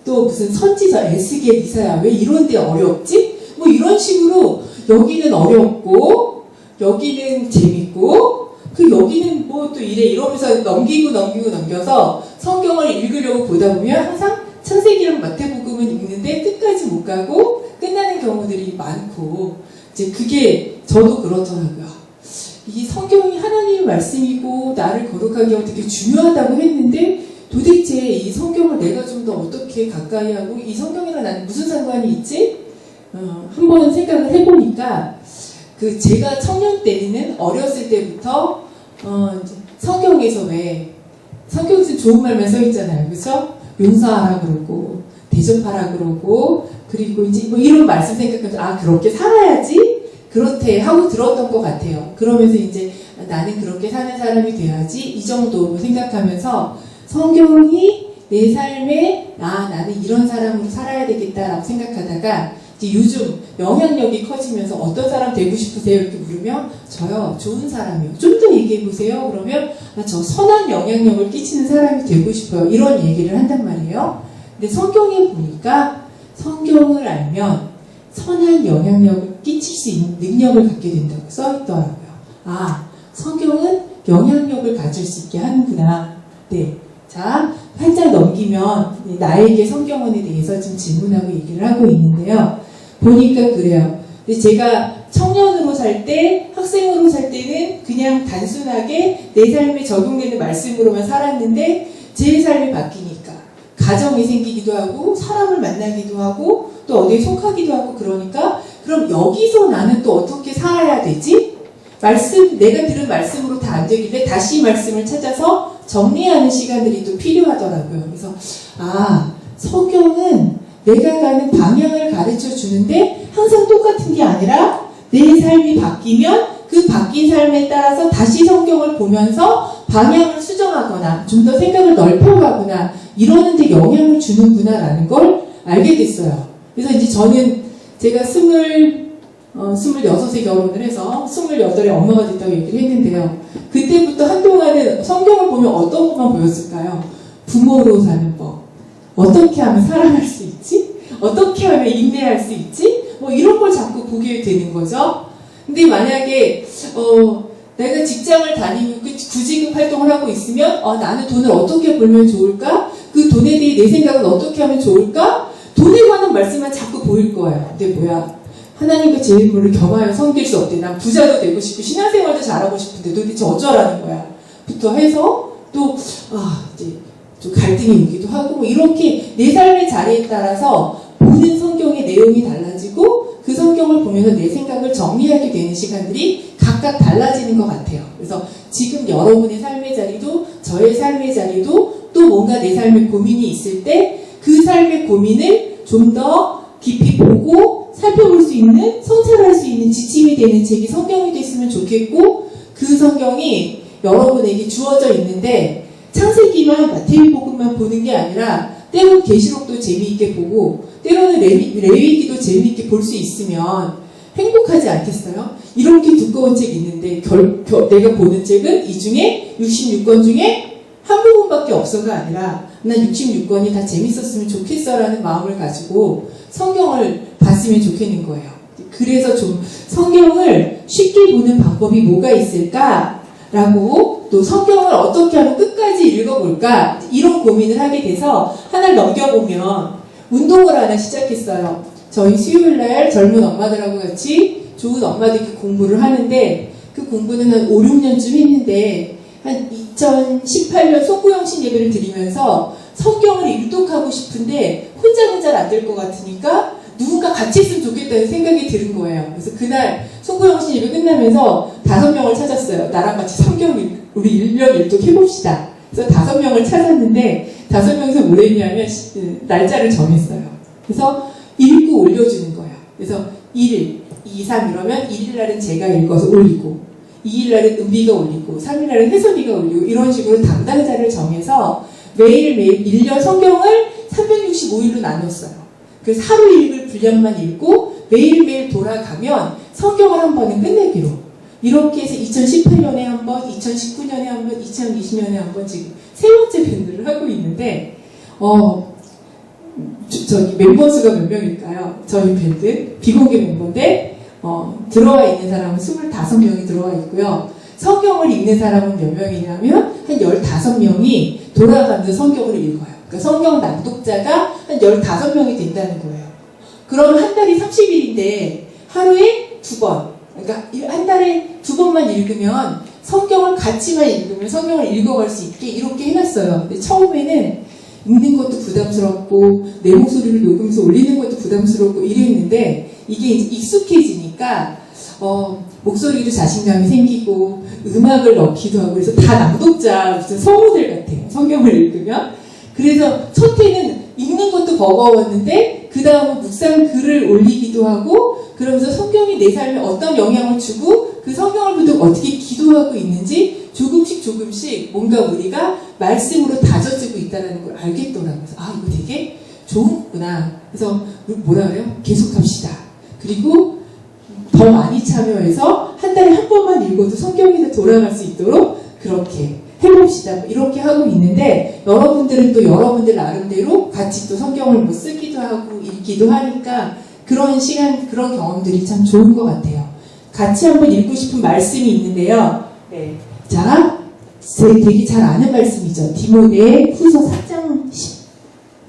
또 무슨 선지자, 에스겔, 이사야 왜 이런 데 어렵지? 뭐 이런 식으로 여기는 어렵고 여기는 재밌고 여기는 뭐 또 이러면서 넘겨서 성경을 읽으려고 보다 보면 항상 창세기랑 마태복음은 읽는데 끝까지 못 가고 끝나는 경우들이 많고 이제 그게 저도 그렇더라고요. 이 성경이 하나님의 말씀이고 나를 거룩하게 하고 되게 중요하다고 했는데 도대체 이 성경을 내가 좀 더 어떻게 가까이 하고 이 성경이랑 나는 무슨 상관이 있지? 한번 생각을 해보니까 그 제가 청년 때는 어렸을 때부터 이제 성경에서 왜 성경에서 좋은 말만 써 있잖아요, 그렇죠? 용서하라 그러고 대접하라 그러고 그리고 이제 뭐 이런 말씀 생각하면서 아 그렇게 살아야지 그렇대 하고 들었던 것 같아요. 그러면서 이제 나는 그렇게 사는 사람이 돼야지 이 정도로 생각하면서 성경이 내 삶에 나는 이런 사람으로 살아야 되겠다라고 생각하다가 이제 요즘 영향력이 커지면서 어떤 사람 되고 싶으세요? 이렇게 물으면 저요 좋은 사람이요. 좀 더 얘기해 보세요. 그러면 저 선한 영향력을 끼치는 사람이 되고 싶어요. 이런 얘기를 한단 말이에요. 근데 성경에 보니까 성경을 알면 선한 영향력을 끼칠 수 있는 능력을 갖게 된다고 써있더라고요. 아, 성경은 영향력을 가질 수 있게 하는구나. 네. 자, 한장 넘기면 나에게 성경원에 대해서 지금 질문하고 얘기를 하고 있는데요. 보니까 그래요. 근데 제가 청년으로 살 때, 학생으로 살 때는 그냥 단순하게 내 삶에 적용되는 말씀으로만 살았는데 제 삶이 바뀌니까 가정이 생기기도 하고 사람을 만나기도 하고 또 어디에 속하기도 하고 그러니까 그럼 여기서 나는 또 어떻게 살아야 되지? 내가 들은 말씀으로 다 안 되길래 다시 말씀을 찾아서 정리하는 시간들이 또 필요하더라고요. 그래서 성경은 내가 가는 방향을 가르쳐 주는데 항상 똑같은 게 아니라 내 삶이 바뀌면 그 바뀐 삶에 따라서 다시 성경을 보면서 방향을 수정하거나 좀 더 생각을 넓혀가거나 이러는데 영향을 주는구나라는 걸 알게 됐어요. 그래서 이제 저는 제가 26에 결혼을 해서 28에 엄마가 됐다고 얘기를 했는데요. 그때부터 한동안은 성경을 보면 어떤 것만 보였을까요? 부모로 사는 법. 어떻게 하면 사랑할 수 있지? 어떻게 하면 인내할 수 있지? 뭐 이런 걸 자꾸 보게 되는 거죠. 근데 만약에 내가 직장을 다니고 구직업 활동을 하고 있으면 나는 돈을 어떻게 벌면 좋을까? 그 돈에 대해 내 생각은 어떻게 하면 좋을까? 돈에 관한 말씀만 자꾸 보일 거예요. 근데 뭐야? 하나님과 제 인물을 겸하여 섬길 수 없대. 난 부자도 되고 싶고 신앙생활도 잘하고 싶은데 도대체 어쩌라는 거야. 부터 해서 또 이제 좀 갈등이 오기도 하고 뭐 이렇게 내 삶의 자리에 따라서 보는 성경의 내용이 달라지고 그 성경을 보면서 내 생각을 정리하게 되는 시간들이 각각 달라지는 것 같아요. 그래서 지금 여러분의 삶의 자리도 저의 삶의 자리도 또 뭔가 내 삶의 고민이 있을 때 그 삶의 고민을 좀 더 깊이 보고 살펴볼 수 있는, 성찰할 수 있는 지침이 되는 책이 성경이 됐으면 좋겠고 그 성경이 여러분에게 주어져 있는데 창세기만 마태복음만 보는 게 아니라 때로는 계시록도 재미있게 보고 때로는 레위기도 재미있게 볼 수 있으면 행복하지 않겠어요? 이렇게 두꺼운 책 있는데 내가 보는 책은 이 중에 66권 중에 한 부분밖에 없어가 아니라 난 66권이 다 재밌었으면 좋겠어라는 마음을 가지고 성경을 봤으면 좋겠는 거예요. 그래서 좀 성경을 쉽게 보는 방법이 뭐가 있을까라고 또 성경을 어떻게 하면 끝까지 읽어볼까 이런 고민을 하게 돼서 하나를 넘겨보면 운동을 하나 시작했어요. 저희 수요일날 젊은 엄마들하고 같이 좋은 엄마들끼리 공부를 하는데 그 공부는 한 5, 6년쯤 했는데 한 2018년 송구영신 예배를 드리면서 성경을 일독하고 싶은데 혼자는 잘 안 될 것 같으니까 누군가 같이 했으면 좋겠다는 생각이 드는 거예요. 그래서 그날 송구영신 예배 끝나면서 5명을 찾았어요. 나랑 같이 성경 우리 일명 일독 해봅시다. 그래서 5명을 찾았는데 5명에서 뭘 했냐면 날짜를 정했어요. 그래서 읽고 올려주는 거예요. 그래서 1일, 2, 3 이러면 1일 날은 제가 읽어서 올리고 2일 날은 은비가 올리고 3일 날은 혜선이가 올리고 이런 식으로 담당자를 정해서 매일매일 1년 성경을 365일로 나눴어요. 그래서 하루 읽을 분량만 읽고 매일매일 돌아가면 성경을 한 번은 끝내기로 이렇게 해서 2018년에 한 번, 2019년에 한 번, 2020년에 한 번 지금 3번째 밴드를 하고 있는데 저기 멤버 수가 몇 명일까요? 저희 밴드 비공개 멤버인데 들어와 있는 사람은 25명이 들어와 있고요. 성경을 읽는 사람은 몇 명이냐면 한 15명이 돌아가면서 성경을 읽어요. 그러니까 성경 낭독자가 한 15명이 된다는 거예요. 그러면 한 달이 30일인데 하루에 2번. 그러니까 한 달에 2번만 읽으면 성경을 같이만 읽으면 성경을 읽어갈 수 있게 이렇게 해놨어요. 근데 처음에는 읽는 것도 부담스럽고 내 목소리를 녹음해서 올리는 것도 부담스럽고 이랬는데 이게 이제 익숙해지니까 목소리도 자신감이 생기고 음악을 넣기도 하고 그래서 다 낭독자 무슨 성우들 같아요. 성경을 읽으면. 그래서 첫 해는 읽는 것도 버거웠는데 그 다음은 묵상 글을 올리기도 하고 그러면서 성경이 내 삶에 어떤 영향을 주고 그 성경을 보고 어떻게 기도하고 있는지 조금씩 뭔가 우리가 말씀으로 다져지고 있다는 걸 알겠더라고요. 그래서 이거 되게 좋은 거구나. 그래서 뭐라 그래요? 계속합시다. 그리고 더 많이 참여해서 한 달에 한 번만 읽어도 성경에 돌아갈 수 있도록 그렇게 해봅시다. 이렇게 하고 있는데 여러분들은 또 여러분들 나름대로 같이 또 성경을 뭐 쓰기도 하고 읽기도 하니까 그런 시간, 그런 경험들이 참 좋은 것 같아요. 같이 한번 읽고 싶은 말씀이 있는데요. 네. 자, 되게 잘 아는 말씀이죠. 디모데 후서 3장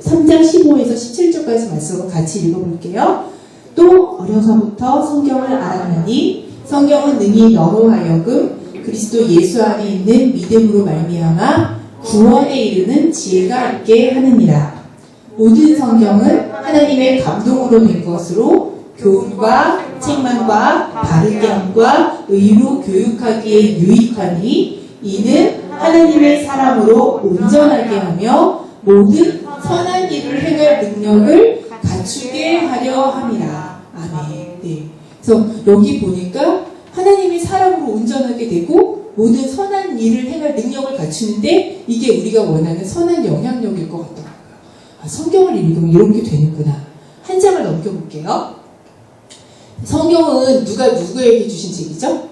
15에서 17절까지 말씀을 같이 읽어볼게요. 또 어려서부터 성경을 알았나니 성경은 능히 너로 하여금 그리스도 예수 안에 있는 믿음으로 말미암아 구원에 이르는 지혜가 있게 하느니라. 모든 성경은 하나님의 감동으로 된 것으로 교훈과 책망과 바르게 함과 의로 교육하기에 유익하니 이는 하나님의 사람으로 온전하게 하며 모든 선한 일을 행할 능력을 갖추게 하려 함이라. 아멘. 네. 그래서 여기 보니까 하나님이 사람으로 온전하게 되고 모든 선한 일을 행할 능력을 갖추는데 이게 우리가 원하는 선한 영향력일 것 같더라고요. 성경을 읽으면 이렇게 되는구나. 한 장을 넘겨볼게요. 성경은 누가 누구에게 주신 책이죠?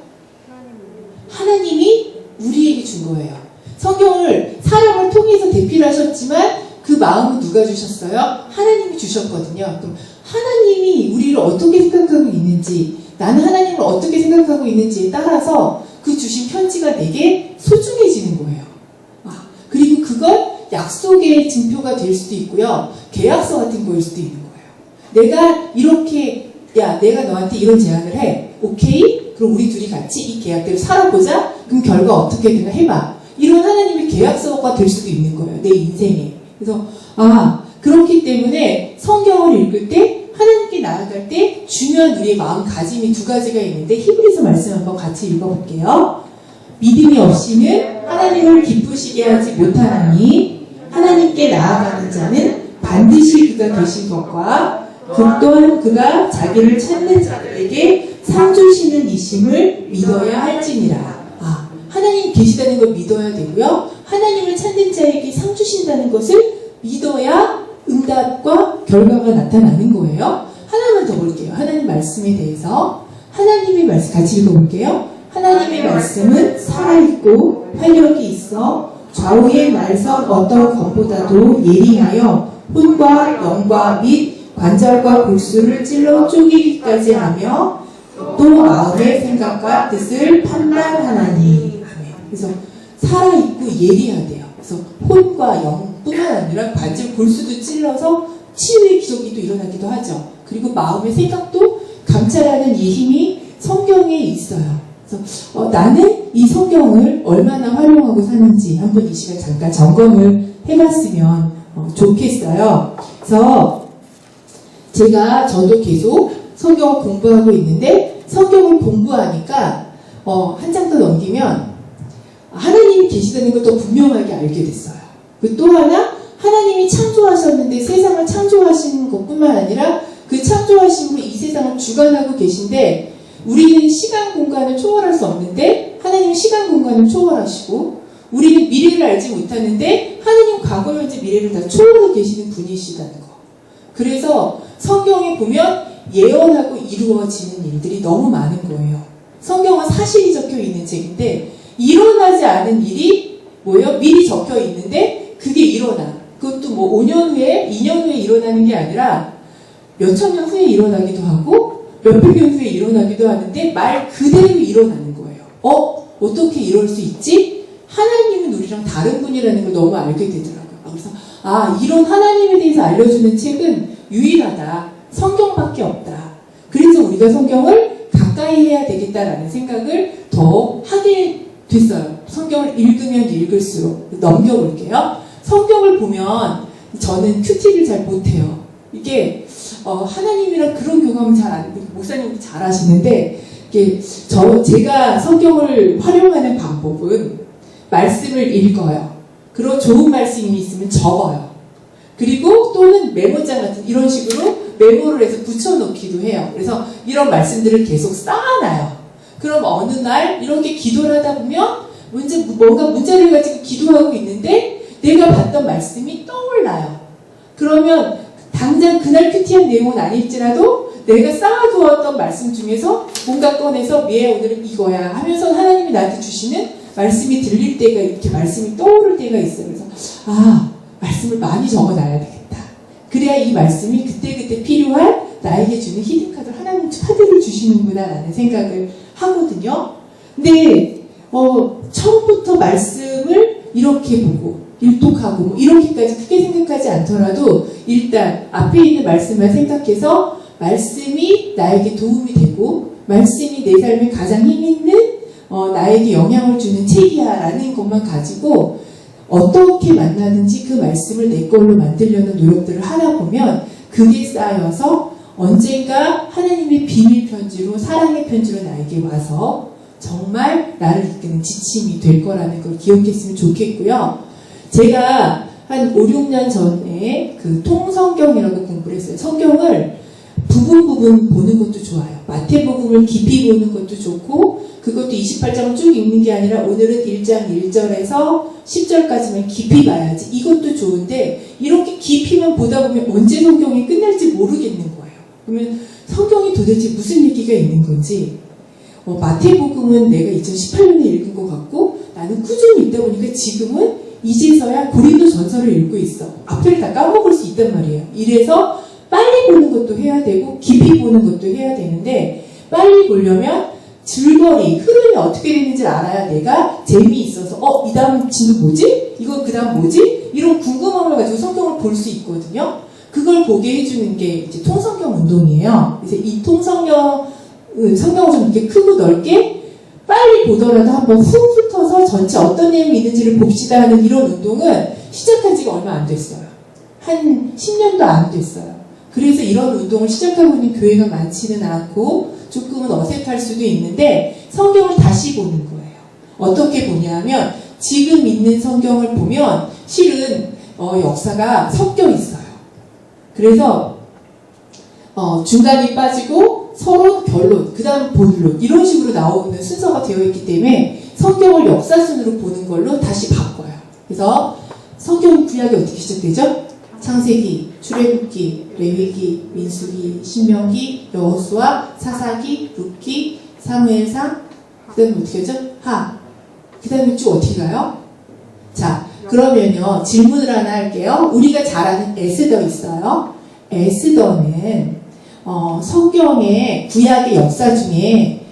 하나님이 우리에게 준 거예요. 성경을 사람을 통해서 대필하셨지만 그 마음은 누가 주셨어요? 하나님이 주셨거든요. 그럼 하나님이 우리를 어떻게 생각하고 있는지, 나는 하나님을 어떻게 생각하고 있는지에 따라서 그 주신 편지가 내게 소중해지는 거예요. 그리고 그건 약속의 증표가 될 수도 있고요. 계약서 같은 거일 수도 있는 거예요. 내가 이렇게, 내가 너한테 이런 제안을 해. 오케이? 그럼 우리 둘이 같이 이 계약대로 살아보자? 그럼 결과 어떻게든 해봐. 이런 하나님의 계약서가 될 수도 있는 거예요. 내 인생에. 그래서, 그렇기 때문에 성경을 읽을 때, 하나님께 나아갈 때 중요한 우리의 마음가짐이 두 가지가 있는데 히브리서 말씀 한번 같이 읽어볼게요. 믿음이 없이는 하나님을 기쁘시게 하지 못하나니 하나님께 나아가는 자는 반드시 그가 계신 것과 그 또한 그가 자기를 찾는 자들에게 상 주시는 이심을 믿어야 할지니라. 하나님 계시다는 걸 믿어야 되고요. 하나님을 찾는 자에게 상 주신다는 것을 믿어야 응답과 결과가 나타나는 거예요. 하나만 더 볼게요. 하나님 말씀에 대해서. 하나님의 말씀 같이 읽어볼게요. 하나님의 말씀은 살아있고 활력이 있어 좌우의 말선 어떤 것보다도 예리하여 혼과 영과 및 관절과 골수를 찔러 쪼개기까지 하며 또 마음의 생각과 뜻을 판단하나니. 그래서 살아있고 예리하대요. 그래서 혼과 영뿐만 아니라 관절 골수도 찔러서 치유의 기적이 일어나기도 하죠. 그리고 마음의 생각도 감찰하는 이 힘이 성경에 있어요. 그래서 나는 이 성경을 얼마나 활용하고 사는지 한번 이 시간 잠깐 점검을 해봤으면 좋겠어요. 그래서 저도 계속 성경을 공부하고 있는데 성경을 공부하니까 한 장 더 넘기면 하나님이 계시다는 걸 더 분명하게 알게 됐어요. 또 하나 하나님이 창조하셨는데 세상을 창조하신 것뿐만 아니라 그 창조하심으로 이 세상을 주관하고 계신데 우리는 시간 공간을 초월할 수 없는데 하나님은 시간 공간을 초월하시고 우리는 미래를 알지 못하는데 하나님 과거 현재 미래를 다 초월하고 계시는 분이시다는 거. 그래서 성경에 보면 예언하고 이루어지는 일들이 너무 많은 거예요. 성경은 사실이 적혀 있는 책인데 일어나지 않은 일이 뭐예요? 미리 적혀 있는데 그게 일어나. 그것도 뭐 5년 후에 2년 후에 일어나는 게 아니라 몇천 년 후에 일어나기도 하고 몇백 년 후에 일어나기도 하는데 말 그대로 일어나는 거예요. 어떻게 이럴 수 있지? 하나님은 우리랑 다른 분이라는 걸 너무 알게 되더라고요. 그래서 이런 하나님에 대해서 알려주는 책은 유일하다. 성경밖에 없다. 그래서 우리가 성경을 가까이 해야 되겠다라는 생각을 더 하게 됐어요. 성경을 읽으면 읽을수록 넘겨볼게요. 성경을 보면 저는 큐티를 잘 못해요. 이게 하나님이랑 그런 교감을 잘 안 해요. 목사님도 잘 하시는데 이게 제가 성경을 활용하는 방법은 말씀을 읽어요. 그리고 좋은 말씀이 있으면 적어요. 그리고 또는 메모장 같은 이런 식으로 메모를 해서 붙여놓기도 해요. 그래서 이런 말씀들을 계속 쌓아놔요. 그럼 어느 날 이렇게 기도를 하다 보면 뭔가 문제를 가지고 기도하고 있는데 내가 봤던 말씀이 떠올라요. 그러면 당장 그날 큐티한 내용은 아닐지라도 내가 쌓아두었던 말씀 중에서 뭔가 꺼내서 오늘은 이거야 하면서 하나님이 나한테 주시는 말씀이 들릴 때가 이렇게 말씀이 떠오를 때가 있어요. 그래서 말씀을 많이 적어놔야 되겠다. 그래야 이 말씀이 그때그때 필요한 나에게 주는 히든카드 하나님 카드를 주시는구나 라는 생각을 하거든요. 근데 처음부터 말씀을 이렇게 보고 일독하고 이렇게까지 크게 생각하지 않더라도 일단 앞에 있는 말씀만 생각해서 말씀이 나에게 도움이 되고 말씀이 내 삶에 가장 힘있는 나에게 영향을 주는 책이야 라는 것만 가지고 어떻게 만나는지 그 말씀을 내 걸로 만들려는 노력들을 하다 보면 그게 쌓여서 언젠가 하나님의 비밀 편지로 사랑의 편지로 나에게 와서 정말 나를 이끄는 지침이 될 거라는 걸 기억했으면 좋겠고요. 제가 한 5, 6년 전에 그 통성경이라고 공부를 했어요. 성경을 부분 보는 것도 좋아요. 마태복음을 깊이 보는 것도 좋고 그것도 28장을 쭉 읽는 게 아니라 오늘은 1장 1절에서 10절까지만 깊이 봐야지. 이것도 좋은데 이렇게 깊이만 보다 보면 언제 성경이 끝날지 모르겠는 거예요. 그러면 성경이 도대체 무슨 얘기가 있는 건지 마태복음은 내가 2018년에 읽은 것 같고 나는 꾸준히 읽다 보니까 지금은 이제서야 고린도 전서를 읽고 있어. 앞을 다 까먹을 수 있단 말이에요. 이래서 빨리 보는 것도 해야 되고 깊이 보는 것도 해야 되는데 빨리 보려면 줄거리, 흐름이 어떻게 되는지 알아야 내가 재미있어서 이 다음 진도 뭐지? 이거 그 다음 뭐지? 이런 궁금함을 가지고 성경을 볼 수 있거든요. 그걸 보게 해주는 게 이제 통성경 운동이에요. 그래서 이 통성경을 좀 이렇게 크고 넓게 빨리 보더라도 한번 훅 훑어서 전체 어떤 내용이 있는지를 봅시다 하는 이런 운동은 시작한 지가 얼마 안 됐어요. 한 10년도 안 됐어요. 그래서 이런 운동을 시작하고 있는 교회가 많지는 않고 조금은 어색할 수도 있는데 성경을 다시 보는 거예요. 어떻게 보냐면 지금 있는 성경을 보면 실은 역사가 섞여 있어요. 그래서 중간이 빠지고 서론, 결론, 그 다음 본론 이런 식으로 나오는 순서가 되어 있기 때문에 성경을 역사순으로 보는 걸로 다시 바꿔요. 그래서 성경 구약이 어떻게 시작되죠? 창세기, 출애굽기, 레위기, 민수기, 신명기, 여호수아, 사사기, 룻기, 사무엘상, 그 다음에 어떻게 하죠? 그 다음에 쭉 어떻게 가요? 자, 그러면요 질문을 하나 할게요. 우리가 잘 아는 에스더 있어요. 에스더는 성경의 구약의 역사 중에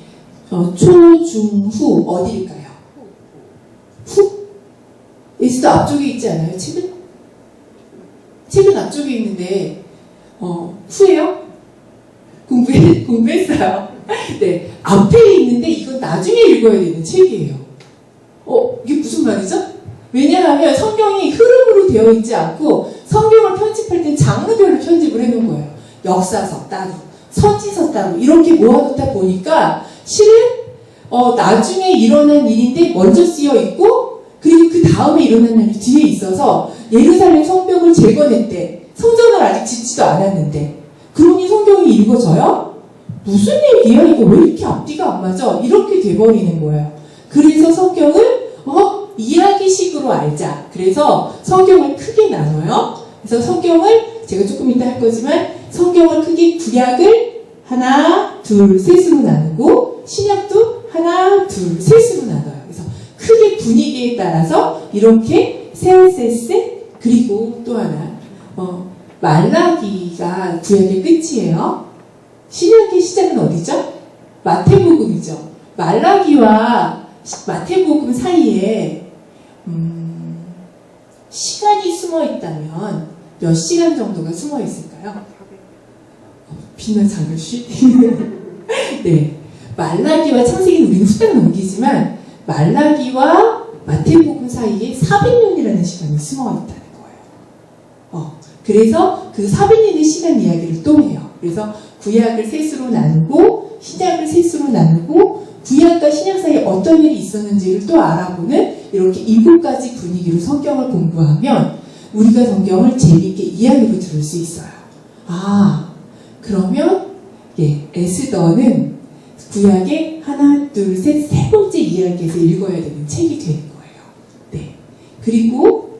초, 중, 후 어디일까요? 후? 에스더 앞쪽에 있지 않아요? 책은 앞쪽에 있는데 후예요? 공부했어요. 네, 앞에 있는데 이건 나중에 읽어야 되는 책이에요. 이게 무슨 말이죠? 왜냐하면 성경이 흐름으로 되어 있지 않고 성경을 편집할 땐 장르별로 편집을 해놓은 거예요. 역사서 따로, 서지서 따로 이렇게 모아놓다 보니까 실은 나중에 일어난 일인데 먼저 쓰여 있고 그리고 그 다음에 일어난 일이 뒤에 있어서 예루살렘 성벽을 재건했대. 성전을 아직 짓지도 않았는데 그러니 성경이 읽어져요? 무슨 얘기야? 이거 왜 이렇게 앞뒤가 안 맞아? 이렇게 돼버리는 거예요. 그래서 성경을 이야기식으로 알자. 그래서 성경을 크게 나눠요. 그래서 성경을 제가 조금 이따 할 거지만 성경을 크게 구약을 하나, 둘, 셋으로 나누고 신약도 하나, 둘, 셋으로 나눠요. 그래서 크게 분위기에 따라서 이렇게 셋 그리고 또 하나 말라기가 구약의 끝이에요. 신약의 시작은 어디죠? 마태복음이죠. 말라기와 마태복음 사이에 시간이 숨어 있다면 몇 시간 정도가 숨어 있을까요? 빛난 장교씨? 네. 말라기와 창세기는 우리는 후딱 넘기지만 말라기와 마태복음 사이에 400년이라는 시간이 숨어 있다는 거예요. 그래서 그 400년의 시간 이야기를 또 해요. 그래서 구약을 셋으로 나누고 신약을 셋으로 나누고 구약과 신약 사이에 어떤 일이 있었는지를 또 알아보는 이렇게 7가지 분위기로 성경을 공부하면 우리가 성경을 재미있게 이야기로 들을 수 있어요. 그러면 에스더는 구약의 하나, 둘, 셋, 세 번째 이야기에서 읽어야 되는 책이 되는 거예요. 네. 그리고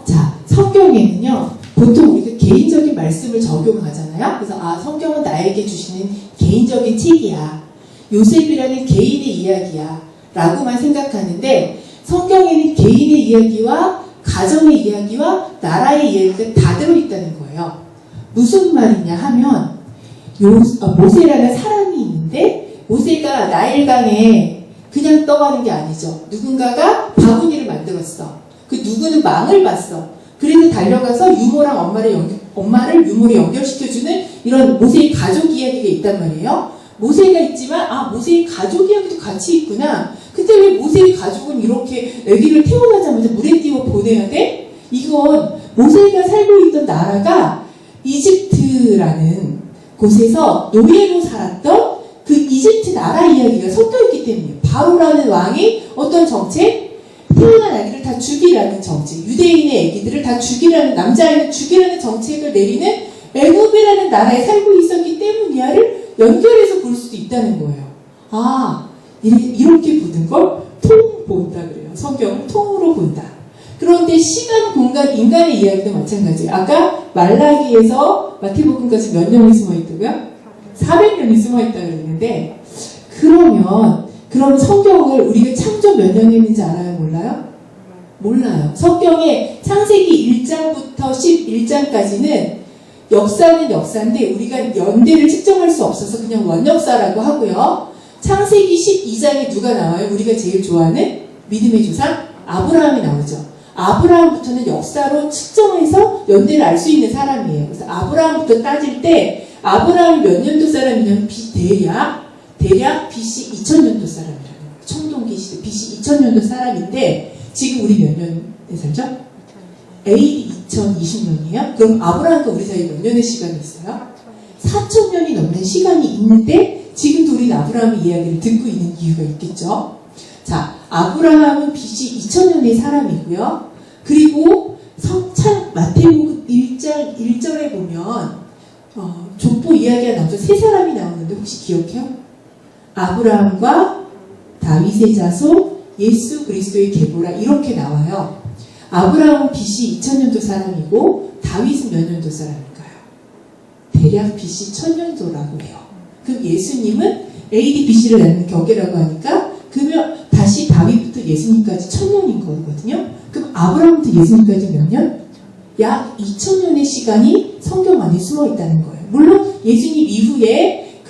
자, 성경에는요, 보통 우리가 개인적인 말씀을 적용하잖아요. 그래서 성경은 나에게 주시는 개인적인 책이야. 요셉이라는 개인의 이야기야. 라고만 생각하는데 성경에는 개인의 이야기와 가정의 이야기와 나라의 이야기가 다 들어있다는 거예요. 무슨 말이냐 하면 모세라는 사람이 있는데 모세가 나일강에 그냥 떠가는 게 아니죠. 누군가가 바구니를 만들었어. 그 누구는 망을 봤어. 그래서 달려가서 유모랑 엄마를 유모로 연결시켜주는 이런 모세의 가족 이야기가 있단 말이에요. 모세가 있지만 모세의 가족 이야기도 같이 있구나. 근데 왜 모세의 가족은 이렇게 아기를 태어나자마자 물에 띄워 보내야 돼? 이건 모세가 살고 있던 나라가 이집트라는 곳에서 노예로 살았던 그 이집트 나라 이야기가 섞여있기 때문이에요. 바로라는 왕이 어떤 정책? 태어난 아기를 다 죽이라는 정책, 유대인의 아기들을 다 죽이라는, 남자아이는 죽이라는 정책을 내리는 애굽이라는 나라에 살고 있었기 때문이야를 연결해서 볼 수도 있다는 거예요. 이렇게 보는 걸 통 본다 그래요. 성경을 통으로 본다. 그런데 시간, 공간, 인간의 이야기도 마찬가지예요. 아까 말라기에서 마태복음까지 몇 년이 숨어 있다고요? 400년이 숨어 있다고 그랬는데, 그럼 성경을 우리가 창조 몇 년에 있는지 알아요? 몰라요? 몰라요. 성경의 창세기 1장부터 11장까지는 역사는 역사인데 우리가 연대를 측정할 수 없어서 그냥 원역사라고 하고요. 창세기 12장에 누가 나와요? 우리가 제일 좋아하는 믿음의 조상 아브라함이 나오죠. 아브라함부터는 역사로 측정해서 연대를 알 수 있는 사람이에요. 그래서 아브라함부터 따질 때 아브라함이 몇 년도 사람이냐면 대략 BC 2000년도 사람이라는 거예요. 청동기 시대 BC 2000년도 사람인데 지금 우리 몇 년에 살죠? AD 2020년이에요? 그럼 아브라함과 우리 사이 몇 년의 시간이 있어요? 4000년이 넘는 시간이 있는데 지금도 우리는 아브라함의 이야기를 듣고 있는 이유가 있겠죠? 자, 아브라함은 BC 2000년의 사람이고요. 그리고 마태복음 1장 1절에 보면 족보 이야기가 나오죠. 세 사람이 나오는데 혹시 기억해요? 아브라함과 다윗의 자손, 예수 그리스도의 계보라 이렇게 나와요. 아브라함은 BC 2000년도 사람이고 다윗은 몇 년도 사람일까요? 대략 BC 1000년도라고 해요. 그럼 예수님은 AD BC를 낳는 격이라고 하니까 그러면 다시 다윗부터 예수님까지 1000년인 거거든요. 그럼 아브라함부터 예수님까지 몇 년? 약 2000년의 시간이 성경 안에 숨어 있다는 거예요. 물론 예수님 이후에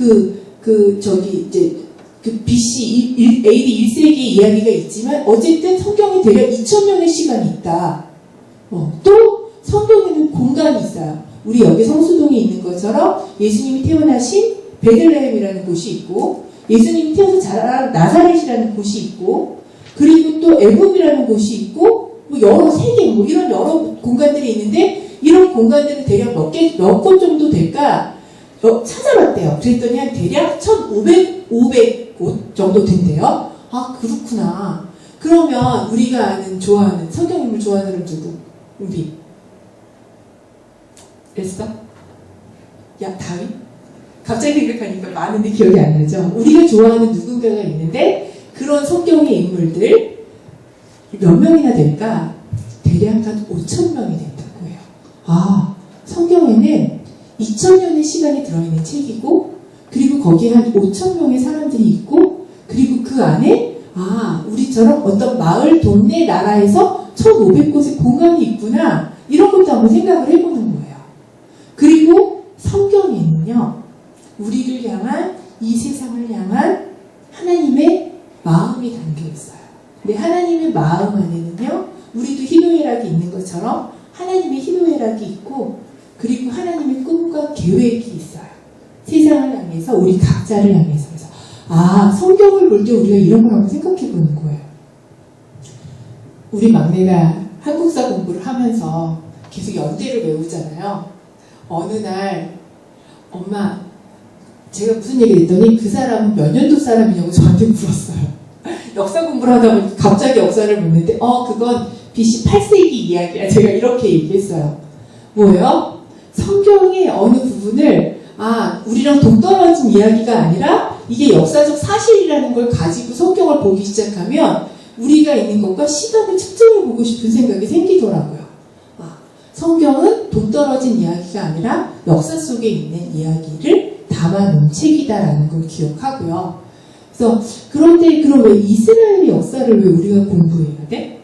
BC AD 1세기 이야기가 있지만 어쨌든 성경에 대략 2000년의 시간이 있다. 또 성경에는 공간이 있어요. 우리 여기 성수동에 있는 것처럼 예수님이 태어나신 베들레헴이라는 곳이 있고 예수님이 태어나서 자란 나사렛이라는 곳이 있고 그리고 또 애굽이라는 곳이 있고 여러 세계 이런 여러 공간들이 있는데 이런 공간들은 대략 몇 곳 정도 될까 찾아봤대요. 그랬더니 한 대략 1500곳 정도 된대요. 그렇구나. 그러면 우리가 좋아하는 성경인물 좋아하는 사람 누구? 우리 에스더? 다윗? 갑자기 생각하니까 많은데 기억이 안 나죠? 우리가 좋아하는 누군가가 있는데 그런 성경의 인물들 몇 명이나 될까? 대략 한 5,000명이 된다고 해요. 성경에는 2000년의 시간이 들어있는 책이고 그리고 거기에 한 5,000명의 사람들이 있고 그리고 그 안에 우리처럼 어떤 마을, 동네, 나라에서 1,500곳의 공간이 있구나 이런 것도 한번 생각을 해보는 거예요. 그리고 성경에는요 우리를 향한 이 세상을 향한 하나님의 마음이 담겨 있어요. 근데 하나님의 마음 안에는요 우리도 희노애락이 있는 것처럼 하나님의 희노애락이 있고 그리고 하나님의 꿈과 계획이 있어요. 세상을 향해서 우리 각자를 향해서. 그래서 성경을 볼 때 우리가 이런 걸 한번 생각해 보는 거예요. 우리 막내가 한국사 공부를 하면서 계속 연대를 외우잖아요. 어느 날 엄마 제가 무슨 얘기를 했더니 그 사람은 몇 년도 사람이냐고 저한테 물었어요. 역사 공부를 하다 보니 갑자기 역사를 묻는데 그건 BC 8세기 이야기야. 제가 이렇게 얘기했어요. 뭐예요? 성경의 어느 부분을 우리랑 동떨어진 이야기가 아니라 이게 역사적 사실이라는 걸 가지고 성경을 보기 시작하면 우리가 있는 것과 시간을 측정해 보고 싶은 생각이 생기더라고요. 성경은 동떨어진 이야기가 아니라 역사 속에 있는 이야기를 담아놓은 책이다라는 걸 기억하고요. 그래서 그런데 그럼 왜 이스라엘의 역사를 왜 우리가 공부해야 돼?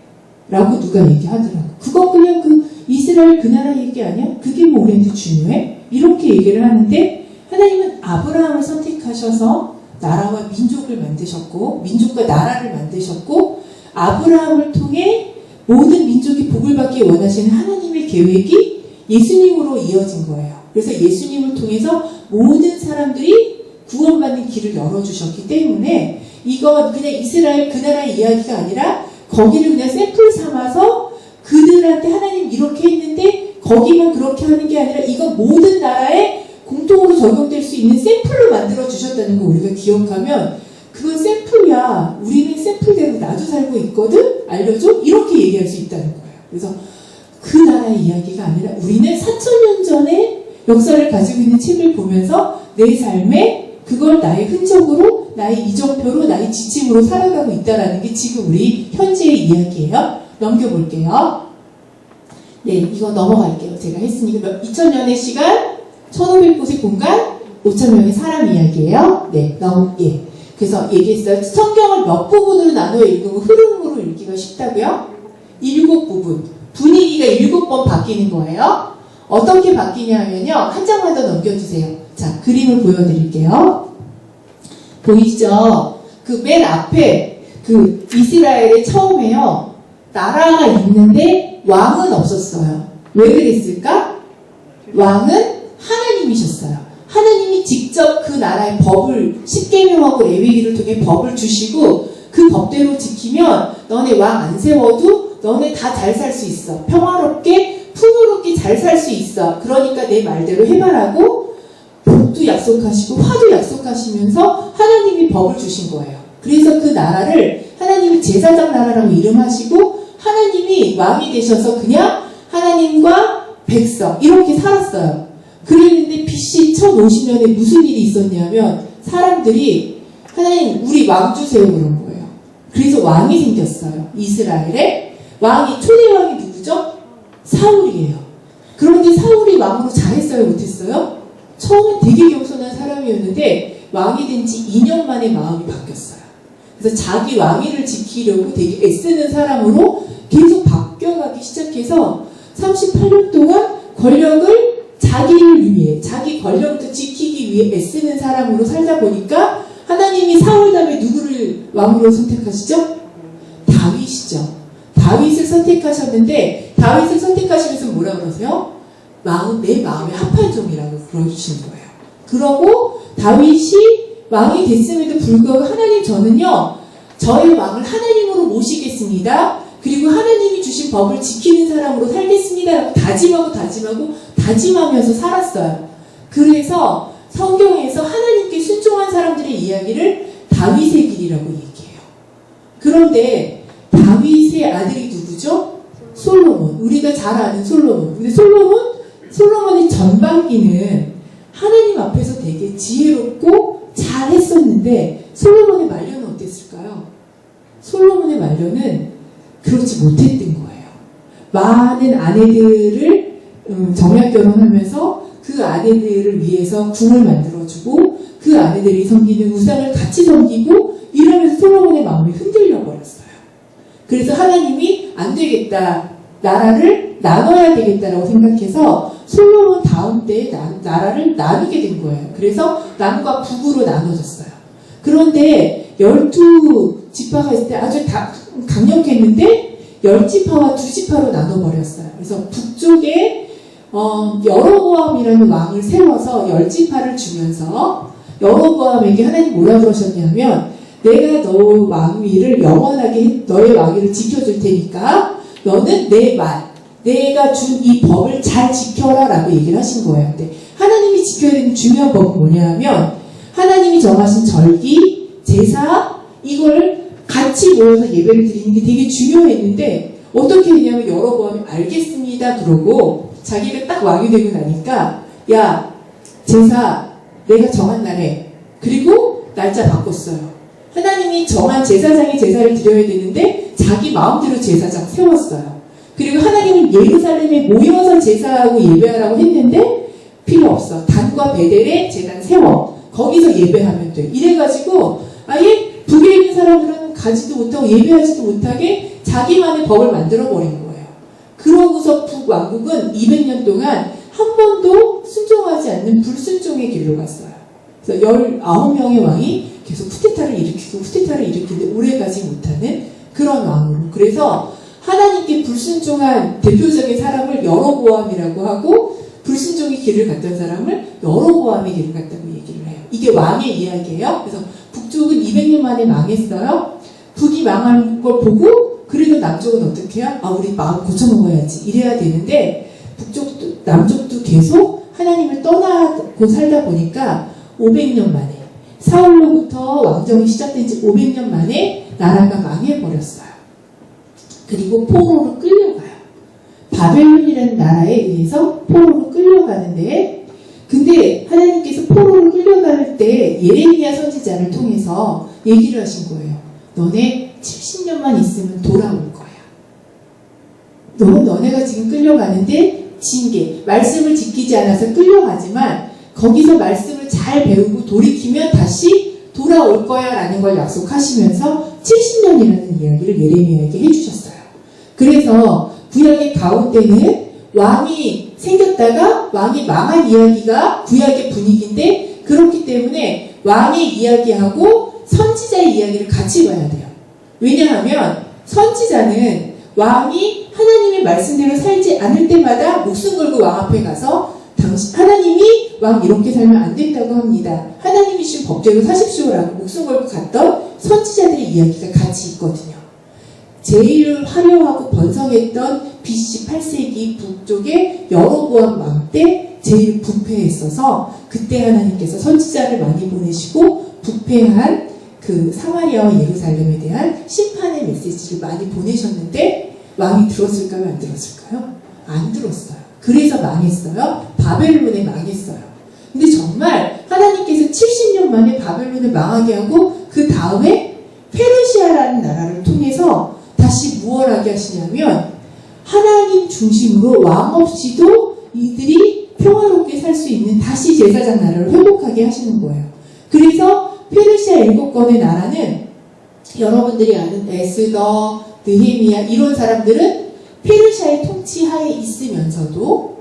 라고 누가 얘기하더라고요. 그거 그냥 이스라엘 그 나라 얘기 아니야? 그게 뭐 우리한테 중요해? 이렇게 얘기를 하는데 하나님은 아브라함을 선택하셔서 나라와 민족을 만드셨고 민족과 나라를 만드셨고 아브라함을 통해 모든 민족이 복을 받기 원하시는 하나님의 계획이 예수님으로 이어진 거예요. 그래서 예수님을 통해서 모든 사람들이 구원받는 길을 열어주셨기 때문에 이거 그냥 이스라엘 그 나라의 이야기가 아니라 거기를 그냥 샘플 삼아서 그들한테 하나님 이렇게 했는데 거기만 그렇게 하는 게 아니라 이건 모든 나라에 공통으로 적용될 수 있는 샘플로 만들어 주셨다는 거 우리가 기억하면 그건 샘플이야. 우리는 샘플대로 나도 살고 있거든? 알려줘? 이렇게 얘기할 수 있다는 거예요. 그래서 그 나라의 이야기가 아니라 우리는 4000년 전에 역사를 가지고 있는 책을 보면서 내 삶에 그걸 나의 흔적으로, 나의 이정표로, 나의 지침으로 살아가고 있다는 게 지금 우리 현재의 이야기예요. 넘겨볼게요. 네, 이거 넘어갈게요. 제가 했으니까 2000년의 시간, 1500곳의 공간, 5000명의 사람 이야기예요. 네, 그래서 얘기했어요. 성경을 몇 부분으로 나눠 읽으면 흐름으로 읽기가 쉽다고요? 7부분. 분위기가 7번 바뀌는 거예요. 어떻게 바뀌냐면요. 한 장만 더 넘겨주세요. 자, 그림을 보여드릴게요. 보이죠? 그 맨 앞에 이스라엘의 처음에요. 나라가 있는데 왕은 없었어요. 왜 그랬을까? 왕은 하나님이셨어요. 하나님이 직접 그 나라의 법을 10계명하고 레위기를 통해 법을 주시고 그 법대로 지키면 너네 왕 안 세워도 너네 다 잘 살 수 있어. 평화롭게 풍요롭게 잘 살 수 있어. 그러니까 내 말대로 해봐라고 복도 약속하시고 화도 약속하시면서 하나님이 법을 주신 거예요. 그래서 그 나라를 하나님이 제사장 나라라고 이름하시고 하나님이 왕이 되셔서 그냥 하나님과 백성 이렇게 살았어요. 그랬는데 BC 1050년에 무슨 일이 있었냐면 사람들이 하나님 우리 왕 주세요 그런 거예요. 그래서 왕이 생겼어요. 이스라엘에 왕이 초대 왕이 누구죠? 사울이에요. 그런데 사울이 왕으로 잘했어요 못했어요? 처음엔 되게 겸손한 사람이었는데 왕이 된 지 2년 만에 마음이 바뀌었어요. 그래서 자기 왕위를 지키려고 되게 애쓰는 사람으로 계속 바뀌어가기 시작해서 38년 동안 권력을 자기를 위해 자기 권력을 지키기 위해 애쓰는 사람으로 살다 보니까 하나님이 사울 다음에 누구를 왕으로 선택하시죠? 다윗이죠. 다윗을 선택하셨는데 다윗을 선택하시면서 뭐라 그러세요? 내 마음에 합한 종이라고 그러시는 거예요. 그러고 다윗이 왕이 됐음에도 불구하고 하나님 저는요 저의 왕을 하나님으로 모시겠습니다. 그리고 하나님이 주신 법을 지키는 사람으로 살겠습니다. 라고 다짐하면서 살았어요. 그래서 성경에서 하나님께 순종한 사람들의 이야기를 다윗의 길이라고 얘기해요. 그런데 다윗의 아들이 누구죠? 솔로몬. 우리가 잘 아는 솔로몬. 근데 솔로몬의 전반기는 하나님 앞에서 되게 지혜롭고 잘했었는데 솔로몬의 말년은 어땠을까요? 솔로몬의 말년은 그렇지 못했던 거예요. 많은 아내들을 정략 결혼하면서 그 아내들을 위해서 궁을 만들어주고 그 아내들이 섬기는 우상을 같이 섬기고 이러면서 솔로몬의 마음이 흔들려 버렸어요. 그래서 하나님이 안 되겠다. 나라를 나눠야 되겠다라고 생각해서 솔로몬 다음 때에 나라를 나누게 된 거예요. 그래서 남과 북으로 나눠졌어요. 그런데 12지파가 있을 때 아주 강력했는데 10지파와 2지파로 나눠버렸어요. 그래서 북쪽에 여로보암이라는 왕을 세워서 10지파를 주면서 여로보암에게 하나님 뭐라 그러셨냐면 내가 너 왕위를 영원하게 너의 왕위를 지켜줄 테니까 너는 내 말, 내가 준 이 법을 잘 지켜라 라고 얘기를 하신 거예요. 근데 하나님이 지켜야 되는 중요한 법은 뭐냐면 하나님이 정하신 절기, 제사 이걸 같이 모여서 예배를 드리는 게 되게 중요했는데 어떻게 했냐면 여로보암이 알겠습니다 그러고 자기가 딱 왕이 되고 나니까 야 제사 내가 정한 날에 그리고 날짜 바꿨어요. 하나님이 정한 제사장이 제사를 드려야 되는데 자기 마음대로 제사장 세웠어요. 그리고 하나님은 예루살렘에 모여서 제사하고 예배하라고 했는데 필요 없어. 단과 베델에 제단 세워. 거기서 예배하면 돼. 이래가지고 아예 북에 있는 사람들은 가지도 못하고 예배하지도 못하게 자기만의 법을 만들어버린 거예요. 그러고서 북왕국은 200년 동안 한 번도 순종하지 않는 불순종의 길로 갔어요. 그래서 19명의 왕이 계속 쿠데타를 일으키는데 오래가지 못하는 그런 왕으로. 그래서 하나님께 불순종한 대표적인 사람을 여로보암이라고 하고 불순종의 길을 갔던 사람을 여로보암의 길을 갔다고 얘기를 해요. 이게 왕의 이야기예요. 그래서 북쪽은 200년 만에 망했어요. 북이 망한 걸 보고 그래도 남쪽은 어떻게 해요? 아 우리 마음 고쳐먹어야지 이래야 되는데 북쪽도 남쪽도 계속 하나님을 떠나고 살다 보니까 500년 만에 사울로부터 왕정이 시작된 지 500년 만에 나라가 망해버렸어요. 그리고 포로로 끌려가요. 바벨론이라는 나라에 의해서 포로로 끌려가는데 근데 하나님께서 포로로 끌려갈 때 예레미야 선지자를 통해서 얘기를 하신 거예요. 너네 70년만 있으면 돌아올 거야. 너네가 지금 끌려가는데 징계, 말씀을 지키지 않아서 끌려가지만 거기서 말씀을 잘 배우고 돌이키면 다시 돌아올 거야 라는 걸 약속하시면서 70년이라는 이야기를 예레미야에게 해주셨어요. 그래서 구약의 가운데는 왕이 생겼다가 왕이 망한 이야기가 구약의 분위기인데 그렇기 때문에 왕의 이야기하고 선지자의 이야기를 같이 봐야 돼요. 왜냐하면 선지자는 왕이 하나님의 말씀대로 살지 않을 때마다 목숨 걸고 왕 앞에 가서 하나님이 왕 이렇게 살면 안 된다고 합니다. 하나님이 주신 법대로 사십시오라고 목숨 걸고 갔던 선지자들의 이야기가 같이 있거든요. 제일 화려하고 번성했던 BC 8세기 북쪽의 여로보암 왕 때 제일 부패했어서 그때 하나님께서 선지자를 많이 보내시고 부패한 그 사마리아와 예루살렘에 대한 심판의 메시지를 많이 보내셨는데 왕이 들었을까요? 안 들었을까요? 안 들었어요. 그래서 망했어요. 바벨론에 망했어요. 근데 정말 하나님께서 70년 만에 바벨론을 망하게 하고 그 다음에 페르시아라는 나라를 통해서 다시 무엇을 하게 하시냐면 하나님 중심으로 왕 없이도 이들이 평화롭게 살 수 있는 다시 제사장 나라를 회복하게 하시는 거예요. 그래서 페르시아 7권의 나라는 여러분들이 아는 에스더, 느헤미야 이런 사람들은 페르시아의 통치 하에 있으면서도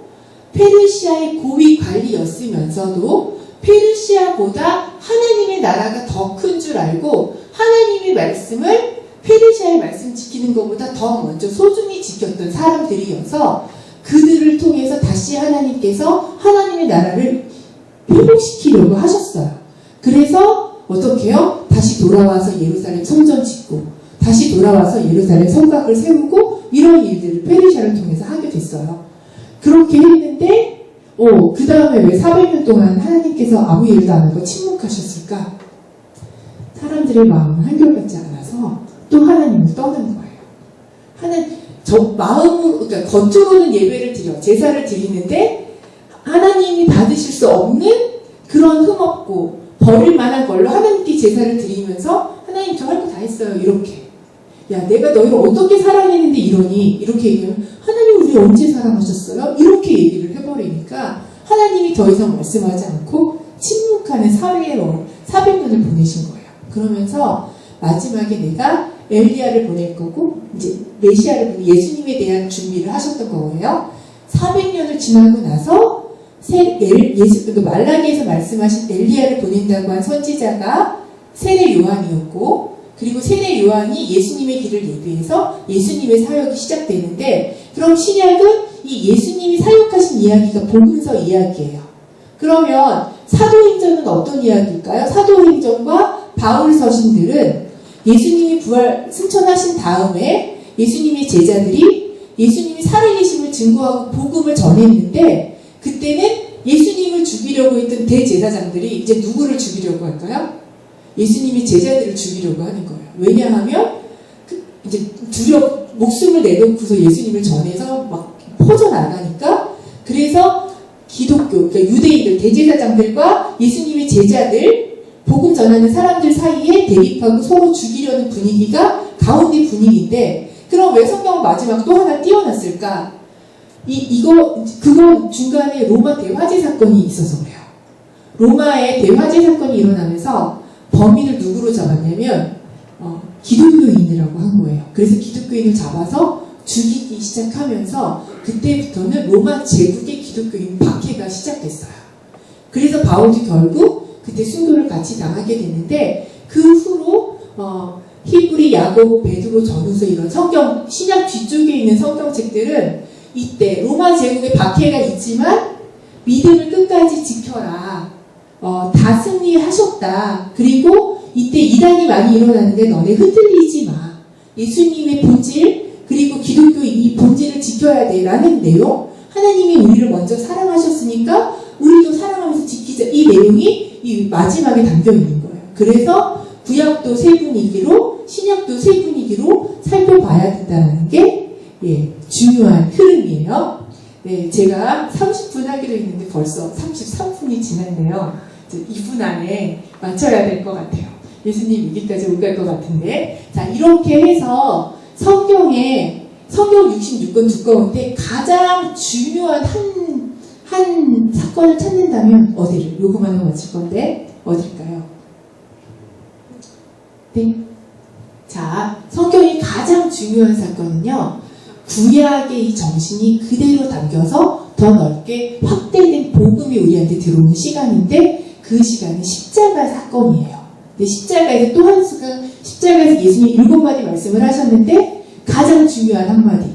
페르시아의 고위 관리였으면서도 페르시아보다 하나님의 나라가 더 큰 줄 알고 하나님의 말씀을 페르시아의 말씀 지키는 것보다 더 먼저 소중히 지켰던 사람들이어서 그들을 통해서 다시 하나님께서 하나님의 나라를 회복시키려고 하셨어요. 그래서 어떻게 해요? 다시 돌아와서 예루살렘 성전 짓고 다시 돌아와서 예루살렘 성곽을 세우고 이런 일들을 페르시아를 통해서 하게 됐어요. 그렇게 했는데 그 다음에 왜 400년 동안 하나님께서 아무 일도 안 하고 침묵하셨을까? 사람들의 마음은 한결같지 않아서 또 하나님을 떠난 거예요. 마음으로, 그러니까 겉으로는 예배를 드려, 제사를 드리는데 하나님이 받으실 수 없는 그런 흠없고 버릴 만한 걸로 하나님께 제사를 드리면서 하나님 저 할 거 다 했어요. 이렇게. 야, 내가 너희를 어떻게 사랑했는데 이러니? 이렇게 얘기하면 하나님 우리 언제 사랑하셨어요? 이렇게 얘기를 해버리니까 하나님이 더 이상 말씀하지 않고 침묵하는 400년을 보내신 거예요. 그러면서 마지막에 내가 엘리야를 보낼 거고 이제 메시아를 보내 예수님에 대한 준비를 하셨던 거예요. 400년을 지나고 나서 말라기에서 말씀하신 엘리야를 보낸다고 한 선지자가 세례 요한이었고 그리고 세례 요한이 예수님의 길을 예비해서 예수님의 사역이 시작되는데 그럼 신약은 이 예수님이 사역하신 이야기가 복음서 이야기예요. 그러면 사도행전은 어떤 이야기일까요? 사도행전과 바울 서신들은 예수님이 부활 승천하신 다음에 예수님의 제자들이 예수님이 살아계심을 증거하고 복음을 전했는데, 그때는 예수님을 죽이려고 했던 대제사장들이 이제 누구를 죽이려고 할까요? 예수님이 제자들을 죽이려고 하는 거예요. 왜냐하면 이제 목숨을 내놓고서 예수님을 전해서 막 퍼져나가니까. 그래서 기독교, 그러니까 유대인들, 대제사장들과 예수님의 제자들, 복음 전하는 사람들 사이에 대립하고 서로 죽이려는 분위기가 가운데 분위기인데, 그럼 왜 성경은 마지막 또 하나 띄워놨을까? 그건 중간에 로마 대화제 사건이 있어서 그래요. 로마에 대화제 사건이 일어나면서 범인을 누구로 잡았냐면, 기독교인이라고 한 거예요. 그래서 기독교인을 잡아서 죽이기 시작하면서 그때부터는 로마 제국의 기독교인 박해가 시작됐어요. 그래서 바울도 결국 그때 순교를 같이 당하게 됐는데, 그 후로 히브리, 야고보, 베드로, 전후서 이런 성경 신약 뒤쪽에 있는 성경책들은 이때 로마 제국의 박해가 있지만 믿음을 끝까지 지켜라. 다 승리하셨다. 그리고 이때 이단이 많이 일어나는데 너네 흔들리지 마. 예수님의 본질, 그리고 기독교 이 본질을 지켜야 돼. 라는 내용. 하나님이 우리를 먼저 사랑하셨으니까 우리도 사랑하면서 지키자. 이 내용이 이 마지막에 담겨 있는 거예요. 그래서 구약도 세 분위기로, 신약도 세 분위기로 살펴봐야 된다는 게 중요한 흐름이에요. 네, 제가 30분 하기로 했는데 벌써 33분이 지났네요. 2분 안에 맞춰야 될 것 같아요. 예수님 여기까지 올 것 같은데. 자, 이렇게 해서 성경 66권 두꺼운데 가장 중요한 한 사건을 찾는다면 어디를? 요거만 하고 맞출 건데 어딜까요? 네. 자, 성경이 가장 중요한 사건은요, 구약의 이 정신이 그대로 담겨서 더 넓게 확대된 복음이 우리한테 들어오는 시간인데, 그 시간은 십자가 사건이에요. 근데 십자가에서 또 한 수가, 십자가에서 예수님이 7마디 말씀을 하셨는데 가장 중요한 한마디,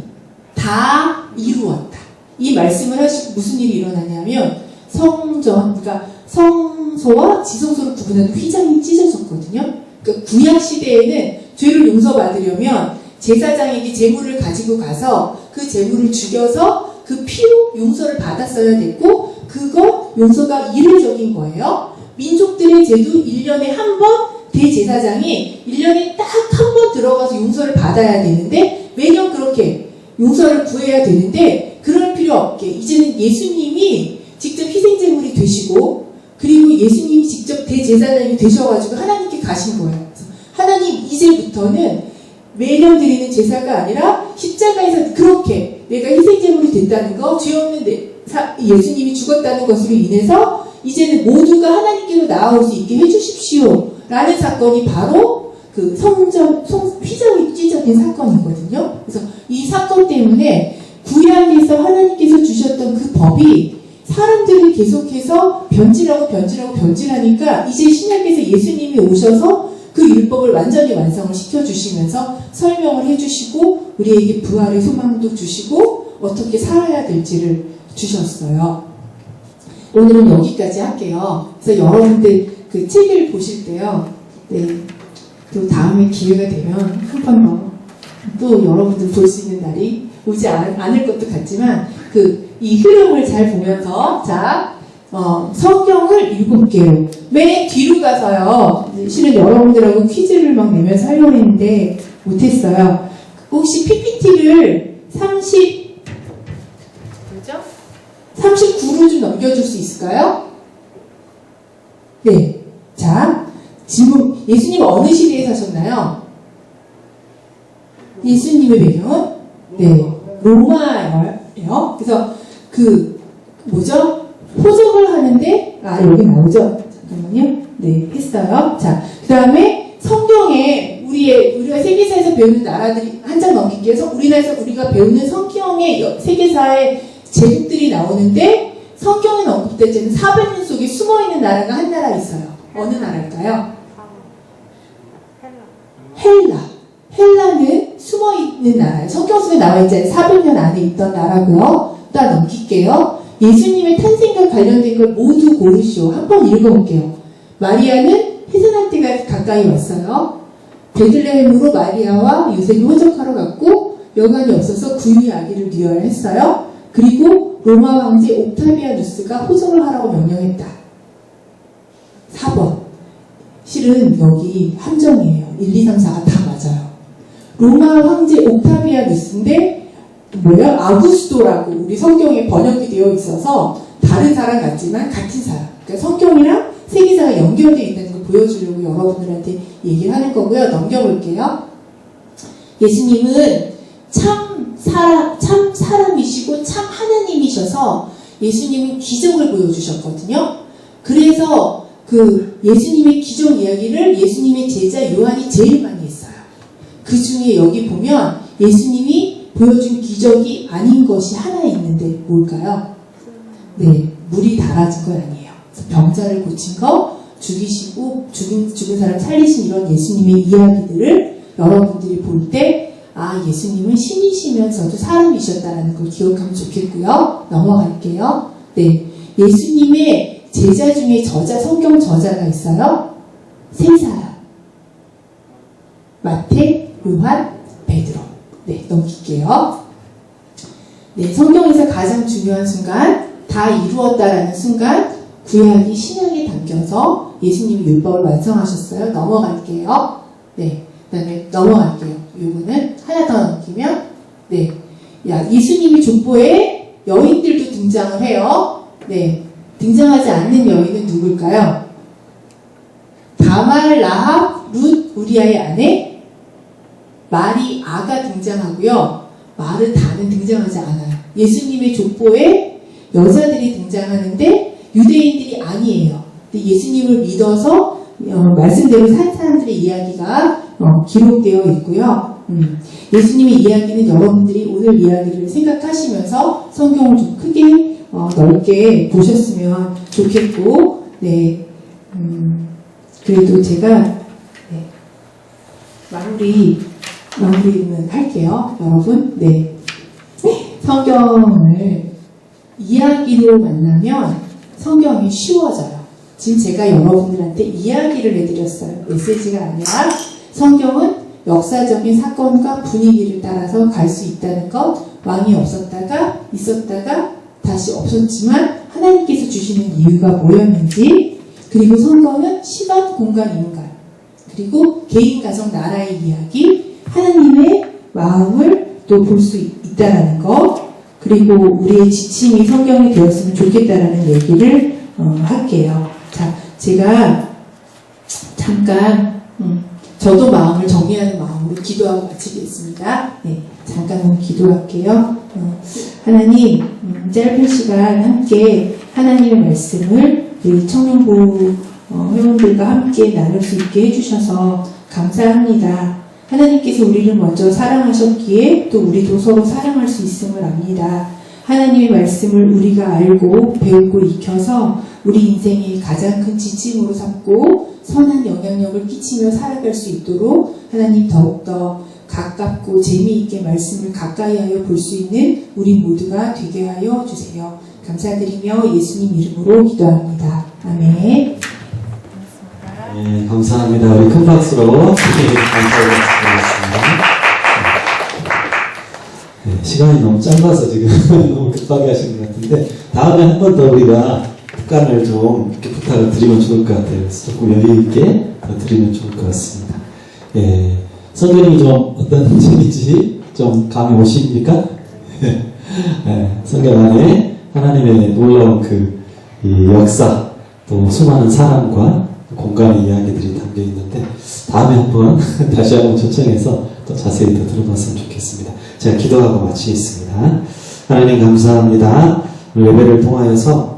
다 이루었다. 이 말씀을 하시고 무슨 일이 일어나냐면 성전, 그러니까 성소와 지성소를 구분하는 휘장이 찢어졌거든요. 그러니까 구약 시대에는 죄를 용서받으려면 제사장에게 제물을 가지고 가서 그 제물을 죽여서 그 피로 용서를 받았어야 됐고, 그거 용서가 이례적인 거예요. 민족들의 죄도 1년에 한 번 대제사장이 1년에 딱 한 번 들어가서 용서를 받아야 되는데, 매년 그렇게 용서를 구해야 되는데, 그럴 필요 없게 이제는 예수님이 직접 희생제물이 되시고, 그리고 예수님이 직접 대제사장이 되셔가지고 하나님께 가신 거예요. 그래서 하나님, 이제부터는 매년 드리는 제사가 아니라 십자가에서 그렇게 내가 희생제물이 됐다는 거, 죄 없는 예수님이 죽었다는 것으로 인해서 이제는 모두가 하나님께로 나아올 수 있게 해주십시오 라는 사건이 바로 그 휘장이 찢어진 사건이거든요. 그래서 이 사건 때문에 구약에서 하나님께서 주셨던 그 법이 사람들이 계속해서 변질하니까 이제 신약에서 예수님이 오셔서 그 율법을 완전히 완성을 시켜주시면서 설명을 해주시고, 우리에게 부활의 소망도 주시고 어떻게 살아야 될지를 주셨어요. 오늘은 여기까지 할게요. 그래서 여러분들 그 책을 보실 때요, 네, 또 다음에 기회가 되면 한 번 더 또 여러분들 볼 수 있는 날이 오지 않을 것도 같지만, 이 흐름을 잘 보면서, 자, 성경을 7개로 맨 뒤로 가서요, 실은 여러분들하고 퀴즈를 막 내면서 하려고 했는데 못했어요. 혹시 PPT를 39로 좀 넘겨줄 수 있을까요? 네. 자, 지금 예수님 어느 시대에 사셨나요? 예수님의 배경은? 네. 로마예요. 그래서 포석을 하는데, 여기 나오죠? 잠깐만요. 네, 했어요. 자, 그 다음에 성경에 우리가 세계사에서 배우는 나라들이 한 장 넘길게요. 우리나라에서 우리가 배우는 성경의 세계사의 제국들이 나오는데, 성경에 언급되지 않은 400년 속에 숨어있는 나라가 한 나라 있어요. 어느 나라일까요? 헬라는 숨어있는 나라예요. 성경 속에 나와있지 않은 400년 안에 있던 나라고요. 또 넘길게요. 예수님의 탄생과 관련된 걸 모두 고르시오. 한번 읽어볼게요. 마리아는 해산할 때가 가까이 왔어요. 베들레헴으로 마리아와 요셉이 호적하러 갔고 여관이 없어서 구유의 아기를 뉘어야 했어요. 그리고 로마 황제 옥타비아누스가 호적을 하라고 명령했다. 4번. 실은 여기 함정이에요. 1, 2, 3, 4가 다 맞아요. 로마 황제 옥타비아누스인데 뭐예요? 아구스도라고 우리 성경에 번역이 되어 있어서 다른 사람 같지만 같은 사람. 그러니까 성경이랑 세계사가 연결되어 있다는 걸 보여주려고 여러분들한테 얘기를 하는 거고요. 넘겨볼게요. 예수님은 참 사람이시고 참 하나님이셔서 예수님은 기적을 보여주셨거든요. 그래서 그 예수님의 기적 이야기를 예수님의 제자 요한이 제일 많이 했어요. 그 중에 여기 보면 예수님이 보여준 기적이 아닌 것이 하나 있는데 뭘까요? 네, 물이 달아진 건 아니에요. 병자를 고친 거, 죽이시고 죽은 사람 살리신 이런 예수님의 이야기들을 여러분들이 볼 때 아, 예수님은 신이시면서도 사람이셨다는 걸 기억하면 좋겠고요. 넘어갈게요. 네, 예수님의 제자 중에 성경 저자가 있어요. 세 사람. 마태, 요한, 베드로. 네, 넘길게요. 네, 성경에서 가장 중요한 순간, 다 이루었다라는 순간, 구약이 신약에 담겨서 예수님이 율법을 완성하셨어요. 넘어갈게요. 네, 그 다음에 넘어갈게요. 요거는 하나 더 넘기면, 네, 예수님이 족보에 여인들도 등장을 해요. 네, 등장하지 않는 여인은 누굴까요? 다말, 라합, 룻, 우리아의 아내, 마리아가 등장하고요. 마르다는 등장하지 않아요. 예수님의 족보에 여자들이 등장하는데 유대인들이 아니에요. 근데 예수님을 믿어서 말씀대로 산 사람들의 이야기가 기록되어 있고요. 예수님의 이야기는 여러분들이 오늘 이야기를 생각하시면서 성경을 좀 크게 넓게 보셨으면 좋겠고, 네, 그래도 제가 네, 마무리는 할게요, 여러분. 네, 성경을 이야기로 만나면 성경이 쉬워져요. 지금 제가 여러분들한테 이야기를 해드렸어요. 메시지가 아니라 성경은 역사적인 사건과 분위기를 따라서 갈 수 있다는 것, 왕이 없었다가 있었다가 다시 없었지만 하나님께서 주시는 이유가 뭐였는지, 그리고 성경은 시간, 공간, 인간, 그리고 개인, 가정, 나라의 이야기, 하나님의 마음을 또 볼 수 있다는 것, 그리고 우리의 지침이 성경이 되었으면 좋겠다라는 얘기를 할게요. 자, 제가 잠깐 저도 마음을 정리하는 마음으로 기도하고 마치겠습니다. 네, 잠깐 기도할게요. 하나님, 짧은 시간 함께 하나님의 말씀을 우리 청년부 회원들과 함께 나눌 수 있게 해주셔서 감사합니다. 하나님께서 우리를 먼저 사랑하셨기에 또 우리도 서로 사랑할 수 있음을 압니다. 하나님의 말씀을 우리가 알고 배우고 익혀서 우리 인생의 가장 큰 지침으로 삼고 선한 영향력을 끼치며 살아갈 수 있도록 하나님 더욱더 가깝고 재미있게 말씀을 가까이 하여 볼 수 있는 우리 모두가 되게 하여 주세요. 감사드리며 예수님 이름으로 기도합니다. 아멘.
네, 감사합니다. 우리 큰 박수로 감사드리겠습니다. 네, 시간이 너무 짧아서 지금 너무 급하게 하시는 것 같은데 다음에 한 번 더 우리가 특간을 좀 이렇게 부탁을 드리면 좋을 것 같아요. 그래서 조금 여유 있게 더 드리면 좋을 것 같습니다. 예, 선생님이 좀 어떤 분인지 좀 감이 오십니까? 예, 성경 안에 하나님의 놀라운 이 역사, 또 수많은 사람과 공간의 이야기들이 담겨 있는데 다음에 한번 다시 한번 초청해서 또 자세히 더 들어봤으면 좋겠습니다. 제가 기도하고 마치겠습니다. 하나님 감사합니다. 오늘 예배를 통하여서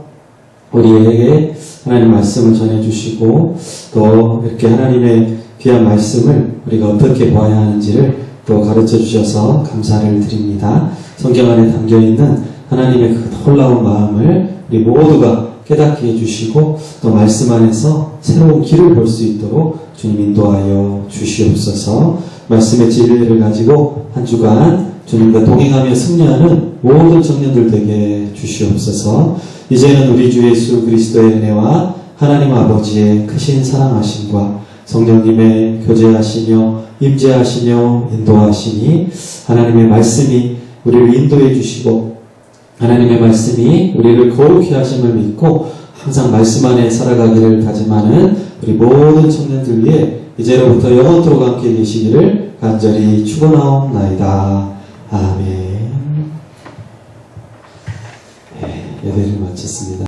우리에게 하나님 말씀을 전해주시고 또 이렇게 하나님의 귀한 말씀을 우리가 어떻게 보아야 하는지를 또 가르쳐 주셔서 감사를 드립니다. 성경 안에 담겨 있는 하나님의 그 놀라운 마음을 우리 모두가 깨닫게 해주시고 또 말씀 안에서 새로운 길을 볼 수 있도록 주님 인도하여 주시옵소서. 말씀의 진리를 가지고 한 주간 주님과 동행하며 승리하는 모든 청년들에게 주시옵소서. 이제는 우리 주 예수 그리스도의 은혜와 하나님 아버지의 크신 사랑하심과 성령님의 교제하시며 임재하시며 인도하시니 하나님의 말씀이 우리를 인도해 주시고 하나님의 말씀이 우리를 거룩히 하심을 믿고 항상 말씀 안에 살아가기를 다짐하는 우리 모든 청년들 위해 이제로부터 영원토록 함께 계시기를 간절히 축원하옵나이다. 아멘. 예배를 마쳤습니다.